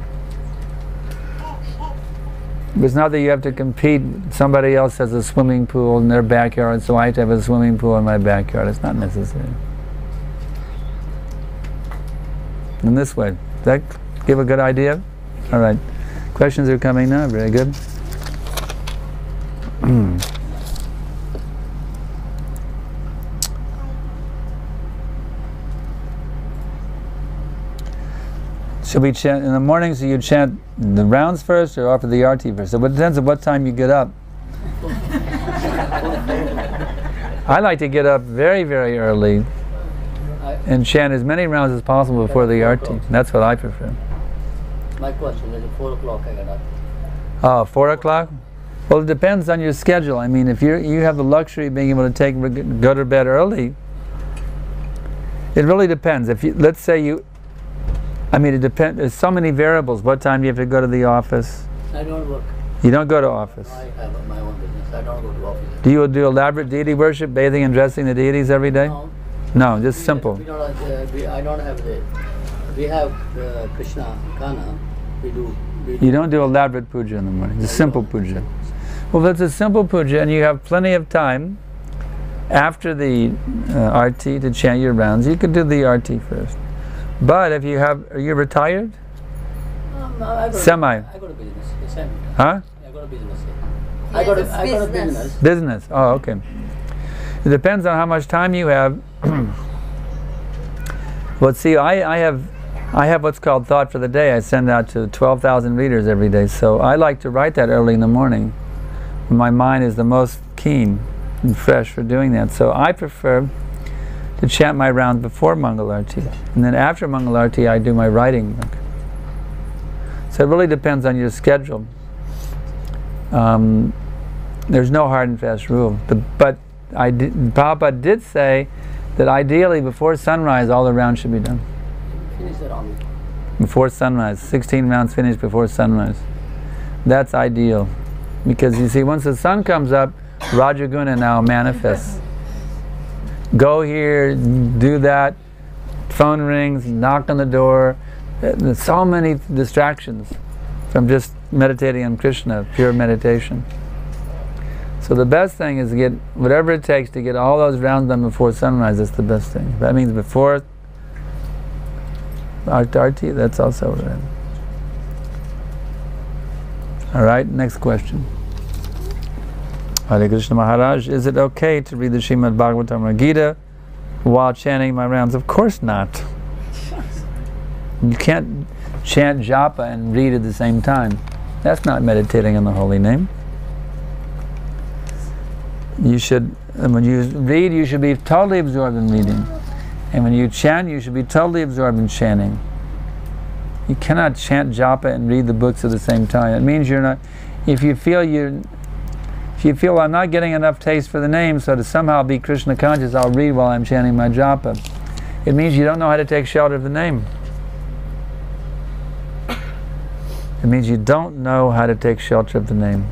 It's not that you have to compete. Somebody else has a swimming pool in their backyard, so I have to have a swimming pool in my backyard. It's not necessary. In this way. Does that give a good idea? All right. Questions are coming now. Very good. Should we chant in the morning? So you chant the rounds first, or offer the arti first? So it depends on what time you get up. I like to get up very, very early and chant as many rounds as possible before the arti. That's what I prefer. My question is 4 o'clock I get up. Oh, 4 o'clock? Well, it depends on your schedule. I mean, if you have the luxury of being able to go to bed early, it really depends. If you, let's say you, I mean, it depends. There's so many variables. What time do you have to go to the office? I don't work. You don't go to office? I have my own business. I don't go to office. Do you do elaborate deity worship, bathing and dressing the deities every day? No. No, just simple. We don't, I don't have the. We have Krishna Kana. We do. You don't do elaborate puja in the morning. It's a simple puja. Well, if it's a simple puja and you have plenty of time after the arti to chant your rounds, you could do the arti first. But if you have, are you retired? No, Semi. I go to business. Semi. Huh? I go to business. I go to business. Business. Oh, okay. It depends on how much time you have. Well, see, I have what's called Thought for the Day. I send out to 12,000 readers every day. So I like to write that early in the morning, when my mind is the most keen and fresh for doing that. So I prefer to chant my rounds before Mangalarti, and then after Mangalarti I do my writing work. So it really depends on your schedule. There's no hard and fast rule, but Prabhupada did say that ideally before sunrise all the rounds should be done. Finish the round. Before sunrise, 16 rounds finished before sunrise. That's ideal, because you see, once the sun comes up, Rajaguna now manifests. Go here, do that, phone rings, knock on the door. There's so many distractions from just meditating on Krishna, pure meditation. So the best thing is to get whatever it takes to get all those rounds done before sunrise. That's the best thing. That means before Arti, that's also right. All right, next question. Hare Krishna Maharaj, is it okay to read the Srimad Bhagavatam or Gita while chanting my rounds? Of course not. You can't chant japa and read at the same time. That's not meditating on the holy name. You should, when you read, you should be totally absorbed in reading. And when you chant, you should be totally absorbed in chanting. You cannot chant japa and read the books at the same time. It means you're not, if you feel I'm not getting enough taste for the name, so to somehow be Krishna conscious, I'll read while I'm chanting my japa. It means you don't know how to take shelter of the name. It means you don't know how to take shelter of the name.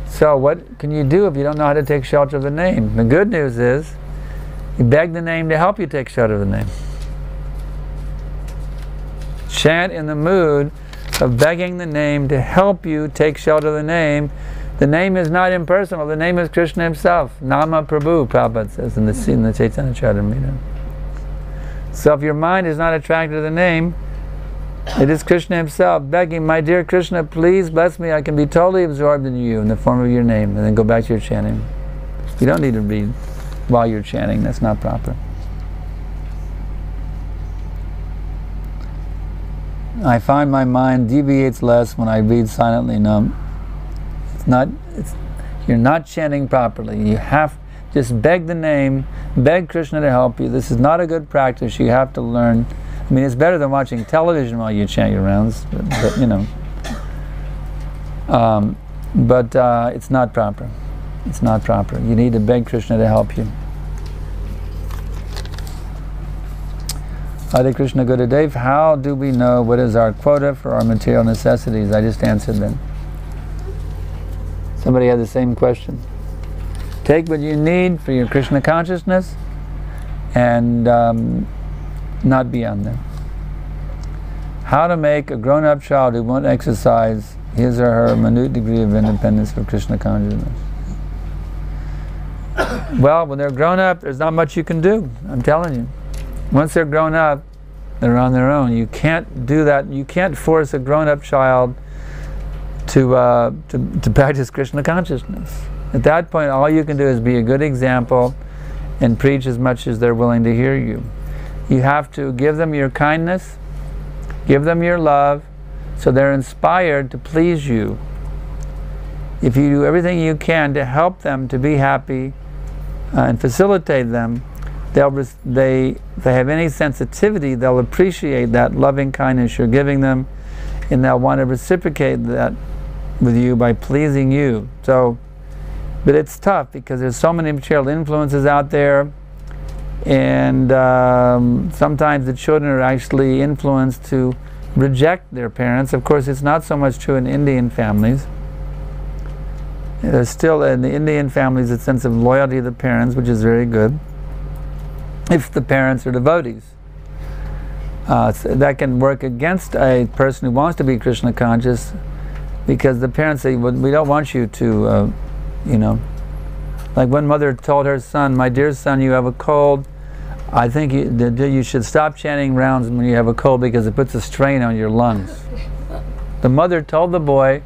So what can you do if you don't know how to take shelter of the name? The good news is, you beg the name to help you take shelter of the name. Chant in the mood of begging the name to help you take shelter of the name. The name is not impersonal. The name is Krishna himself. Nama Prabhu, Prabhupada says in the Chaitanya Charitamrita. So if your mind is not attracted to the name, it is Krishna himself begging, my dear Krishna, please bless me. I can be totally absorbed in you in the form of your name. And then go back to your chanting. You don't need to read while you're chanting. That's not proper. I find my mind deviates less when I read silently. No, you're not chanting properly. You have just beg the name, beg Krishna to help you. This is not a good practice. You have to learn. I mean, it's better than watching television while you chant your rounds, but you know. It's not proper. It's not proper. You need to beg Krishna to help you. Hare Krishna Gurudev, how do we know what is our quota for our material necessities? I just answered them. Somebody had the same question. Take what you need for your Krishna consciousness and not beyond that. How to make a grown-up child who won't exercise his or her minute degree of independence for Krishna consciousness? Well, when they're grown up, there's not much you can do. I'm telling you. Once they're grown up, they're on their own. You can't do that. You can't force a grown-up child to practice Krishna consciousness. At that point, all you can do is be a good example and preach as much as they're willing to hear you. You have to give them your kindness, give them your love, so they're inspired to please you. If you do everything you can to help them to be happy and facilitate them, if they have any sensitivity, they'll appreciate that loving kindness you're giving them, and they'll want to reciprocate that with you by pleasing you. So, but it's tough because there's so many material influences out there, and sometimes the children are actually influenced to reject their parents. Of course, it's not so much true in Indian families. There's still in the Indian families a sense of loyalty to the parents, which is very good, if the parents are devotees. That can work against a person who wants to be Krishna conscious, because the parents say, well, we don't want you to, you know, like one mother told her son, my dear son, you have a cold. I think you should stop chanting rounds when you have a cold because it puts a strain on your lungs. The mother told the boy,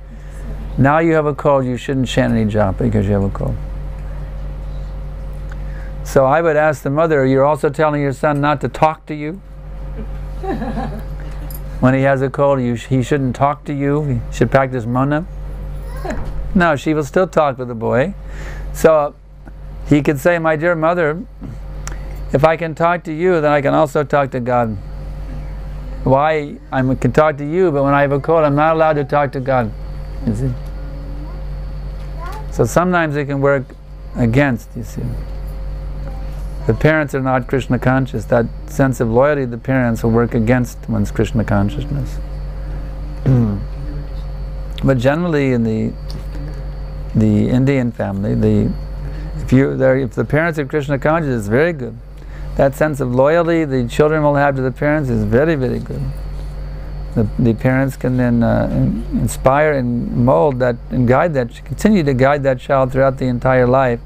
now you have a cold, you shouldn't chant any japa because you have a cold. So I would ask the mother, you're also telling your son not to talk to you? When he has a cold, he shouldn't talk to you? He should practice mana? No, she will still talk with the boy. So he could say, my dear mother, if I can talk to you, then I can also talk to God. Why I can talk to you, but when I have a cold, I'm not allowed to talk to God. You see? So sometimes it can work against, you see. The parents are not Krishna conscious. That sense of loyalty to the parents will work against one's Krishna consciousness. But generally in the Indian family, if the parents are Krishna conscious, it's very good. That sense of loyalty the children will have to the parents is very, very good. The parents can then inspire and mold that and guide that, continue to guide that child throughout the entire life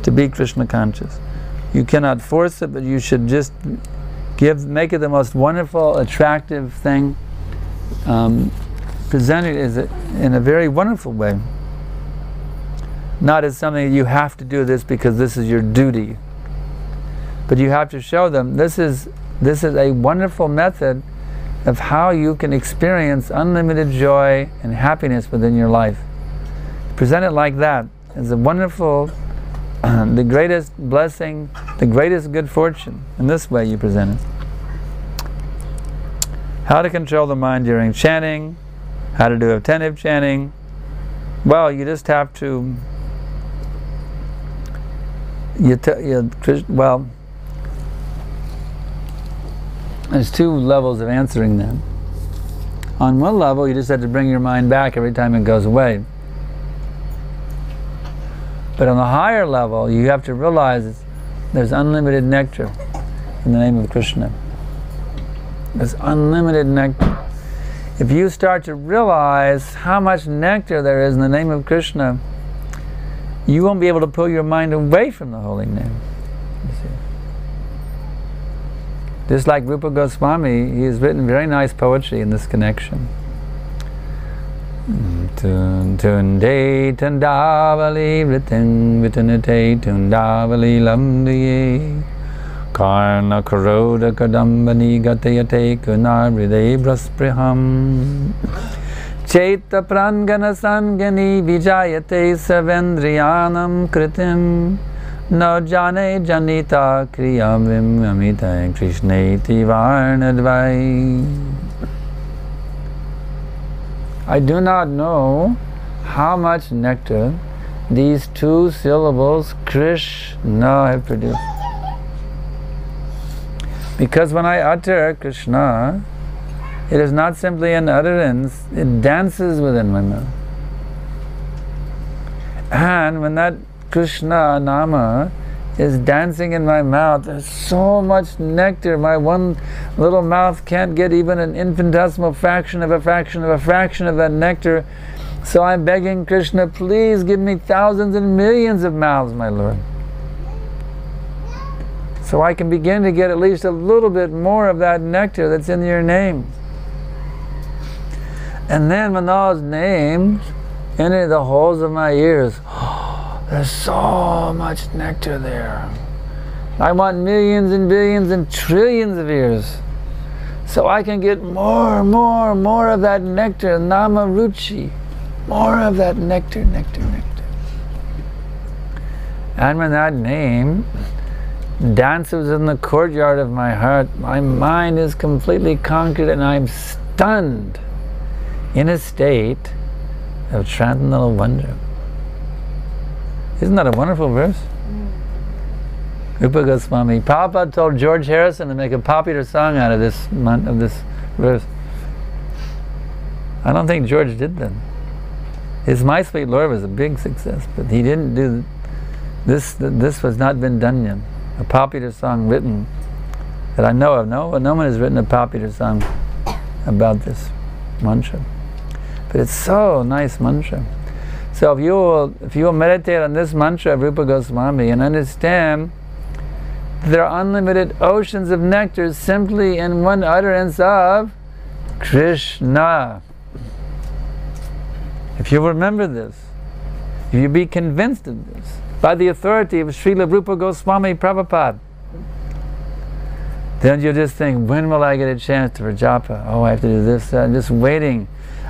to be Krishna conscious. You cannot force it, but you should just make it the most wonderful, attractive thing, present it in a very wonderful way. Not as something you have to do this because this is your duty. But you have to show them this is a wonderful method of how you can experience unlimited joy and happiness within your life. Present it like that. It's a wonderful, the greatest blessing, the greatest good fortune. In this way you present it. How to control the mind during chanting, how to do attentive chanting. Well, you just have to, well, there's two levels of answering that. On one level, you just have to bring your mind back every time it goes away. But on the higher level, you have to realize there's unlimited nectar in the name of Krishna. There's unlimited nectar. If you start to realize how much nectar there is in the name of Krishna, you won't be able to pull your mind away from the holy name. You see. Just like Rupa Goswami, he has written very nice poetry in this connection. Tunde tundavali vritin vitinate tundavali lamdiye karna karoda kadambani gatayate kunar hriday braspriham Chaita prangana sangani vijayate savendriyanam kritim no jane janita kriyavim amita krishneti varnadvai. I do not know how much nectar these two syllables Krishna have produced. Because when I utter Krishna, it is not simply an utterance, it dances within my mouth. And when that Krishna Nama is dancing in my mouth, there's so much nectar, my one little mouth can't get even an infinitesimal fraction of a fraction of a fraction of that nectar. So I'm begging Krishna, please give me thousands and millions of mouths, my Lord, so I can begin to get at least a little bit more of that nectar that's in your name. And then when those names enter the holes of my ears, there's so much nectar there. I want millions and billions and trillions of ears, so I can get more of that nectar, nama ruchi, more of that nectar. And when that name dances in the courtyard of my heart, my mind is completely conquered and I'm stunned in a state of transcendental wonder. Isn't that a wonderful verse? Rupa Goswami. Prabhupada told George Harrison to make a popular song out of this verse. I don't think George did that. His My Sweet Lord was a big success, but he didn't do this. This has not been done yet. A popular song written that I know of. No one has written a popular song about this mantra. But it's so nice mantra. So if you will meditate on this mantra of Rupa Goswami and understand there are unlimited oceans of nectar simply in one utterance of Krishna. If you remember this, if you be convinced of this, by the authority of Srila Rupa Goswami Prabhupada, then you just think, when will I get a chance for japa? Oh, I have to do this. I'm just waiting.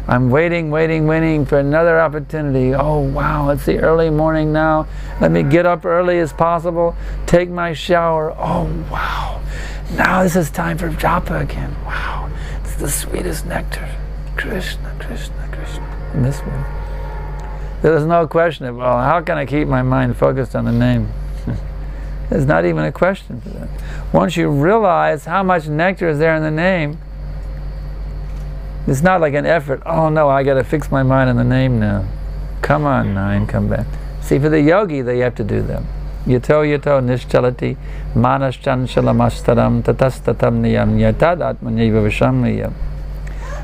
I'm waiting for another opportunity. Oh wow, it's the early morning now. Let me get up early as possible, take my shower. Oh wow, now this is time for japa again. Wow, it's the sweetest nectar. Krishna, Krishna, Krishna. In this way. There's no question of, well, how can I keep my mind focused on the name? There's not even a question for that. Once you realize how much nectar is there in the name, it's not like an effort. Oh no, I got to fix my mind on the name now. Come on now and come back. See, for the yogi, they have to do that. Yato nishchalati manaschanchalamasstaram tatastatam niyam yatad atmanyeva vishamniyam.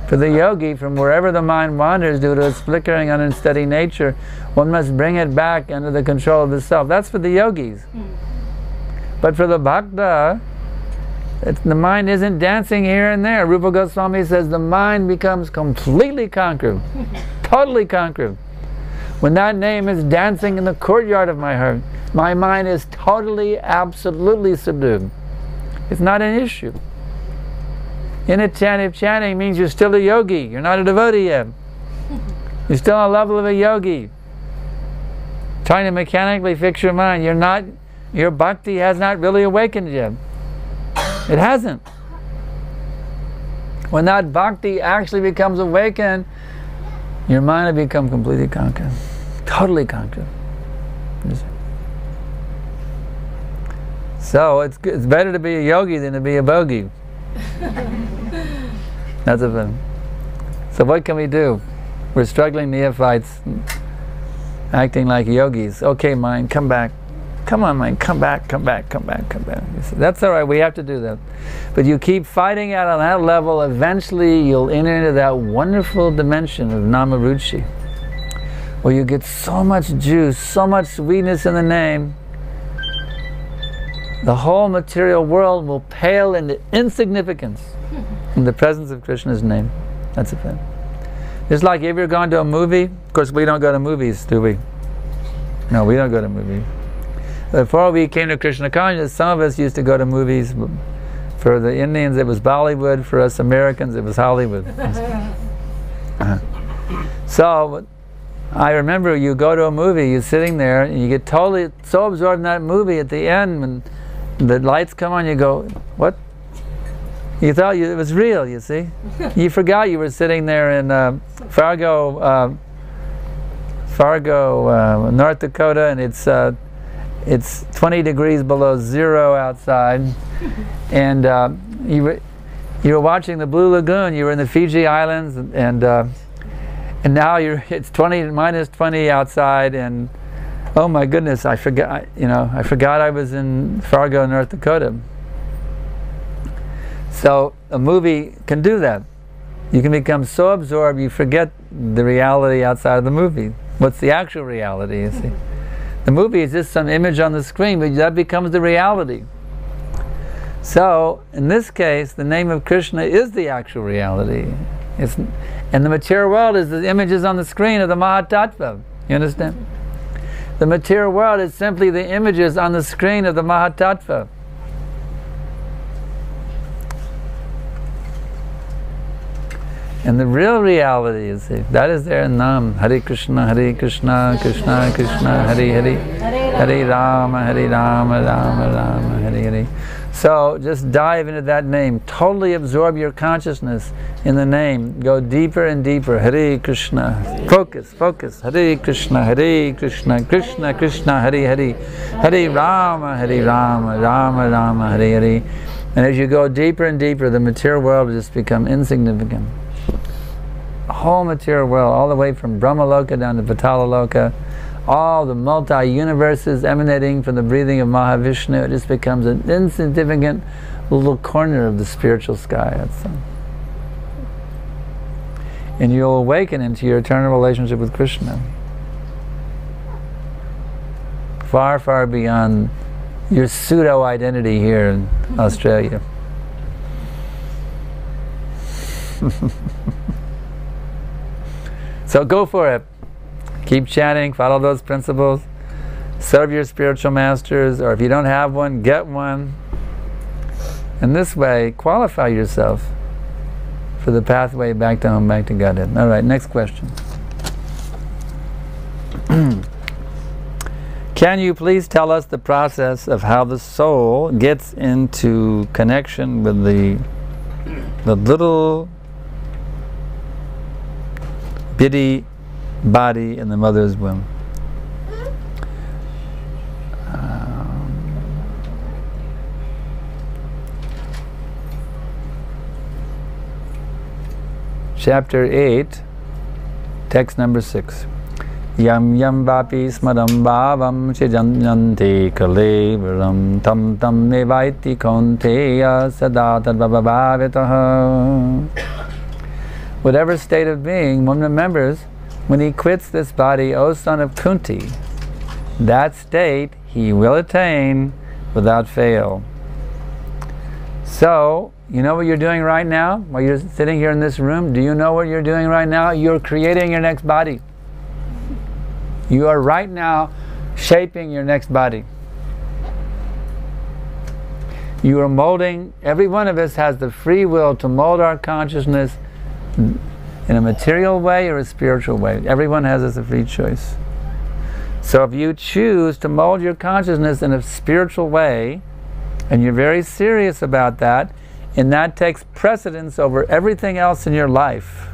For the yogi, from wherever the mind wanders due to its flickering and unsteady nature, one must bring it back under the control of the self. That's for the yogis. But for the bhakta, the mind isn't dancing here and there. Rupa Goswami says the mind becomes completely conquered, totally conquered, When that name is dancing in the courtyard of my heart, my mind is totally, absolutely subdued. It's not an issue. Inattentive chanting means you're still a yogi. You're not a devotee yet. You're still on a level of a yogi. Trying to mechanically fix your mind. You're not, your bhakti has not really awakened yet. It hasn't. When that bhakti actually becomes awakened, your mind will become completely conquered. Totally conquered. So it's better to be a yogi than to be a bogey. That's a thing. So what can we do? We're struggling neophytes, acting like yogis. Okay, mind, come back. Come on, mind, come back, come back, come back, come back. That's all right, we have to do that. But you keep fighting out on that level, eventually you'll enter into that wonderful dimension of Namaruchi, where you get so much juice, so much sweetness in the name, the whole material world will pale into insignificance in the presence of Krishna's name. That's a thing. Just like if you're going to a movie, of course we don't go to movies, do we? No, we don't go to movies. Before we came to Krishna consciousness, some of us used to go to movies. For the Indians it was Bollywood, for us Americans it was Hollywood. So I remember you go to a movie, you're sitting there and you get totally so absorbed in that movie, at the end when the lights come on you go, what? You thought it was real, you see. You forgot you were sitting there in Fargo, North Dakota, and it's 20 degrees below zero outside, and you were watching the Blue Lagoon. You were in the Fiji Islands, and now it's minus 20 outside, and oh my goodness, I forgot I was in Fargo, North Dakota. So a movie can do that. You can become so absorbed you forget the reality outside of the movie. What's the actual reality, you see? The movie is just some image on the screen, but that becomes the reality. So, in this case, the name of Krishna is the actual reality. And the material world is the images on the screen of the Mahatattva. You understand? The material world is simply the images on the screen of the Mahatattva. And the real reality is that is there in Nam. Hare Krishna, Krishna Krishna, Hare Hare, Hare Rama, Rama Rama, Hare Hare. So just dive into that name. Totally absorb your consciousness in the name. Go deeper and deeper. Hare Krishna. Focus, focus. Hare Krishna, Krishna Krishna, Hare Hare, Hare Rama, Rama Rama, Hare Hare. And as you go deeper and deeper, the material world will just become insignificant. The whole material world, all the way from Brahmaloka down to Vatala-loka, all the multi-universes emanating from the breathing of Mahavishnu, it just becomes an insignificant little corner of the spiritual sky. And you'll awaken into your eternal relationship with Krishna. Far, far beyond your pseudo-identity here in Australia. So go for it. Keep chanting, follow those principles, serve your spiritual masters, or if you don't have one, get one. And this way, qualify yourself for the pathway back to home, back to Godhead. All right, next question. Can you please tell us the process of how the soul gets into connection with the little bitty body in the mother's womb? Chapter 8, text number 6. Yam yam vapi smadam bhavam chijanyanti kalevaram tam tam mevaiti konteya sada tadvabhavitaha. Whatever state of being one remembers when he quits this body, O son of Kunti, that state he will attain without fail. So, you know what you're doing right now? While you're sitting here in this room, do you know what you're doing right now? You're creating your next body. You are right now shaping your next body. You are molding, every one of us has the free will to mold our consciousness in a material way or a spiritual way. Everyone has this a free choice. So if you choose to mold your consciousness in a spiritual way, and you're very serious about that, and that takes precedence over everything else in your life,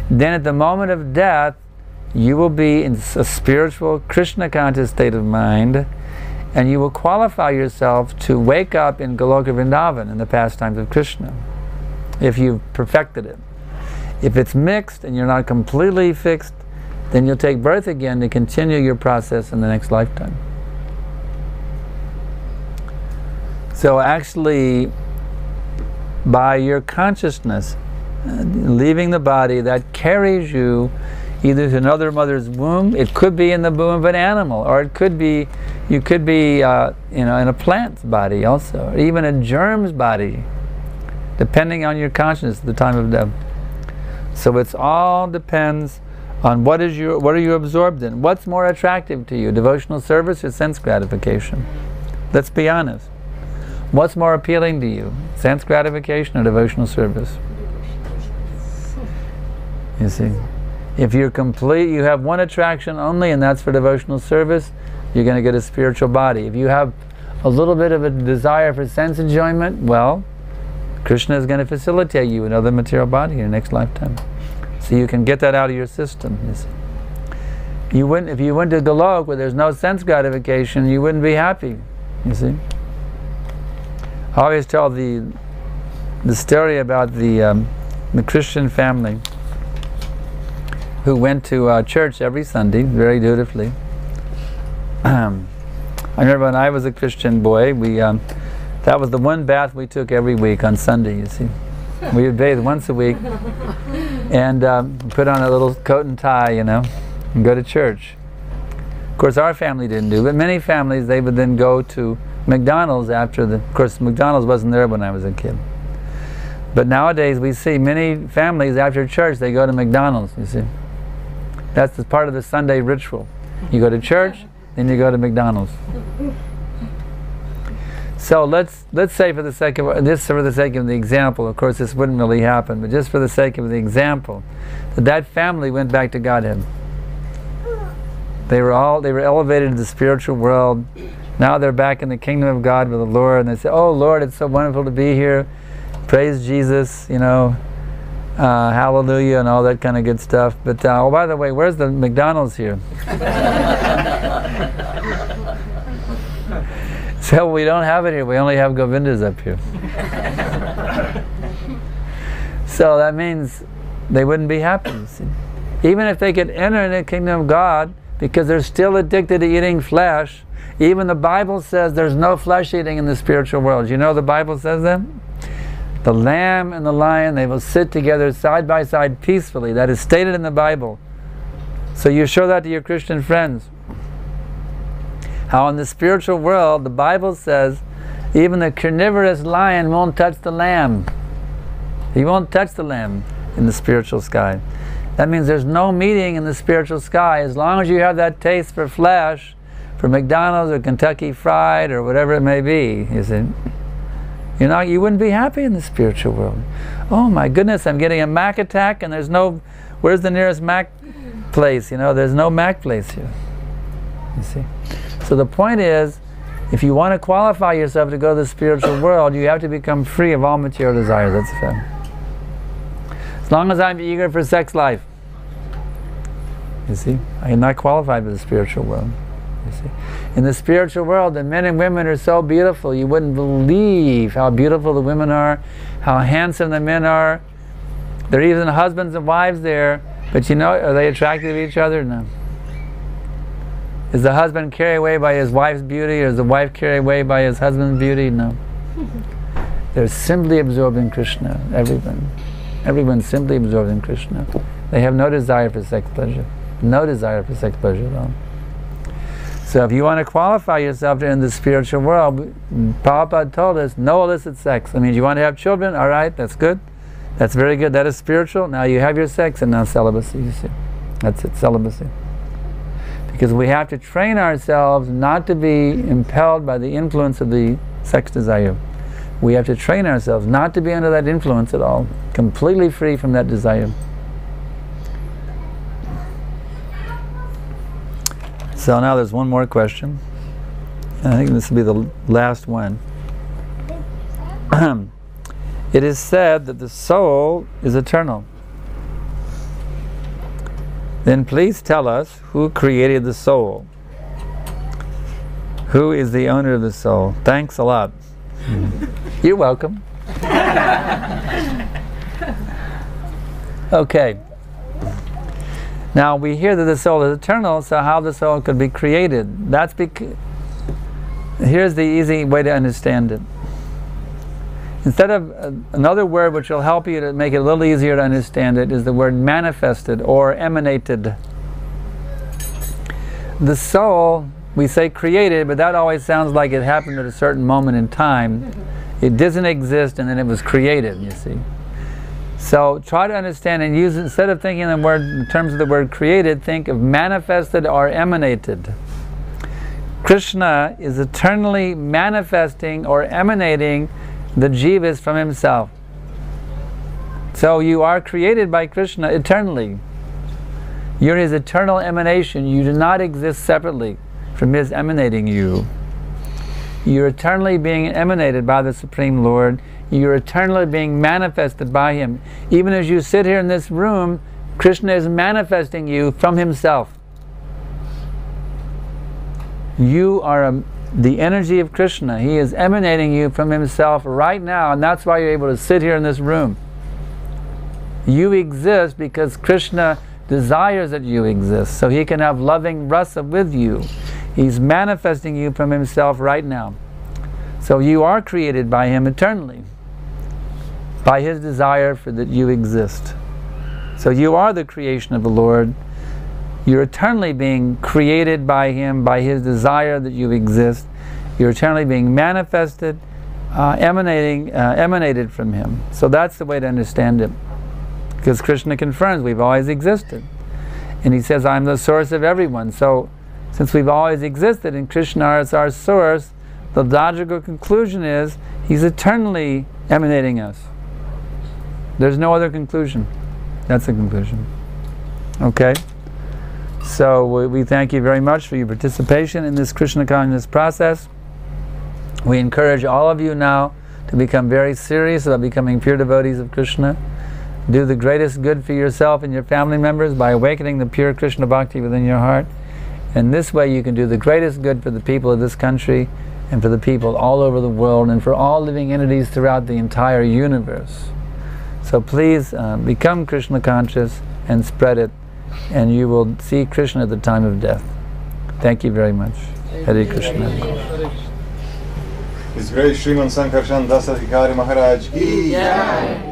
then at the moment of death, you will be in a spiritual, Krishna-conscious state of mind, and you will qualify yourself to wake up in Goloka Vrindavan, in the pastimes of Krishna, if you've perfected it. If it's mixed and you're not completely fixed, then you'll take birth again to continue your process in the next lifetime. So actually, by your consciousness leaving the body, that carries you either to another mother's womb. It could be in the womb of an animal, or it could be, you could be in a plant's body also, or even a germ's body, depending on your consciousness at the time of death. So it's all depends on what are you absorbed in. What's more attractive to you, devotional service or sense gratification? Let's be honest. What's more appealing to you, sense gratification or devotional service? You see, if you're complete, you have one attraction only, and that's for devotional service, you're going to get a spiritual body. If you have a little bit of a desire for sense enjoyment, well, Krishna is going to facilitate you another material body in your next lifetime. So you can get that out of your system, you see. You wouldn't, if you went to Golok where there's no sense gratification, you wouldn't be happy, you see. I always tell the story about the Christian family who went to church every Sunday, very dutifully. I remember when I was a Christian boy, that was the one bath we took every week on Sunday, you see. We would bathe once a week and put on a little coat and tie, you know, and go to church. Of course, our family didn't do it, but many families, they would then go to McDonald's after of course, McDonald's wasn't there when I was a kid. But nowadays we see many families after church, they go to McDonald's, you see. That's the part of the Sunday ritual. You go to church, then you go to McDonald's. So let's say for the sake of the example, of course this wouldn't really happen, but just for the sake of the example, that family went back to Godhead. They were elevated to the spiritual world. Now they're back in the kingdom of God with the Lord, and they say, "Oh Lord, it's so wonderful to be here. Praise Jesus, you know, hallelujah," and all that kind of good stuff. But oh, by the way, where's the McDonald's here? So we don't have it here. We only have Govindas up here. So that means they wouldn't be happy, you see. Even if they could enter the kingdom of God, because they're still addicted to eating flesh. Even the Bible says there's no flesh eating in the spiritual world. You know the Bible says that? The lamb and the lion, they will sit together side by side peacefully. That is stated in the Bible. So you show that to your Christian friends. How in the spiritual world, the Bible says, even the carnivorous lion won't touch the lamb. He won't touch the lamb in the spiritual sky. That means there's no meeting in the spiritual sky. As long as you have that taste for flesh, for McDonald's or Kentucky Fried or whatever it may be, you see, you wouldn't be happy in the spiritual world. Oh my goodness, I'm getting a Mac attack and there's no, where's the nearest Mac place? You know, there's no Mac place here. You see? So the point is, if you want to qualify yourself to go to the spiritual world, you have to become free of all material desires. That's a fact. As long as I'm eager for sex life, you see, I am not qualified for the spiritual world. You see, in the spiritual world, the men and women are so beautiful. You wouldn't believe how beautiful the women are, how handsome the men are. There are even husbands and wives there, but you know, are they attracted to each other? No. Is the husband carried away by his wife's beauty, or is the wife carried away by his husband's beauty? No. They're simply absorbed in Krishna, everyone. Everyone's simply absorbed in Krishna. They have no desire for sex pleasure. No desire for sex pleasure at all. So if you want to qualify yourself in the spiritual world, Prabhupada told us, no illicit sex. That means you want to have children, all right, that's good. That's very good, that is spiritual. Now you have your sex, and now celibacy, you see. That's it, celibacy. Because we have to train ourselves not to be impelled by the influence of the sex desire. We have to train ourselves not to be under that influence at all, completely free from that desire. So now there's one more question. I think this will be the last one. It is said that the soul is eternal. Then please tell us who created the soul. Who is the owner of the soul? Thanks a lot. You're welcome. Okay. Now we hear that the soul is eternal, so how the soul could be created? That's because here's the easy way to understand it. Instead of another word which will help you to make it a little easier to understand it is the word manifested or emanated. The soul, we say created, but that always sounds like it happened at a certain moment in time. It doesn't exist and then it was created, you see. So try to understand and use it, instead of thinking the word in terms of the word created, think of manifested or emanated. Krishna is eternally manifesting or emanating the jivas from himself. So you are created by Krishna eternally. You're his eternal emanation. You do not exist separately from his emanating you. You're eternally being emanated by the Supreme Lord. You're eternally being manifested by him. Even as you sit here in this room, Krishna is manifesting you from himself. You are the energy of Krishna. He is emanating you from himself right now, and that's why you're able to sit here in this room. You exist because Krishna desires that you exist, so he can have loving rasa with you. He's manifesting you from himself right now. So you are created by him eternally, by his desire for that you exist. So you are the creation of the Lord. You're eternally being created by him, by his desire that you exist. You're eternally being manifested, emanated from him. So that's the way to understand it. Because Krishna confirms we've always existed. And he says, I'm the source of everyone. So since we've always existed and Krishna is our source, the logical conclusion is he's eternally emanating us. There's no other conclusion. That's the conclusion. Okay? So we thank you very much for your participation in this Krishna consciousness process. We encourage all of you now to become very serious about becoming pure devotees of Krishna. Do the greatest good for yourself and your family members by awakening the pure Krishna bhakti within your heart. And this way you can do the greatest good for the people of this country and for the people all over the world and for all living entities throughout the entire universe. So please become Krishna conscious and spread it, and you will see Krishna at the time of death. Thank you very much. Hare Krishna. His Grace Sriman Sankarshan Das Adhikari Maharaj ki Jai.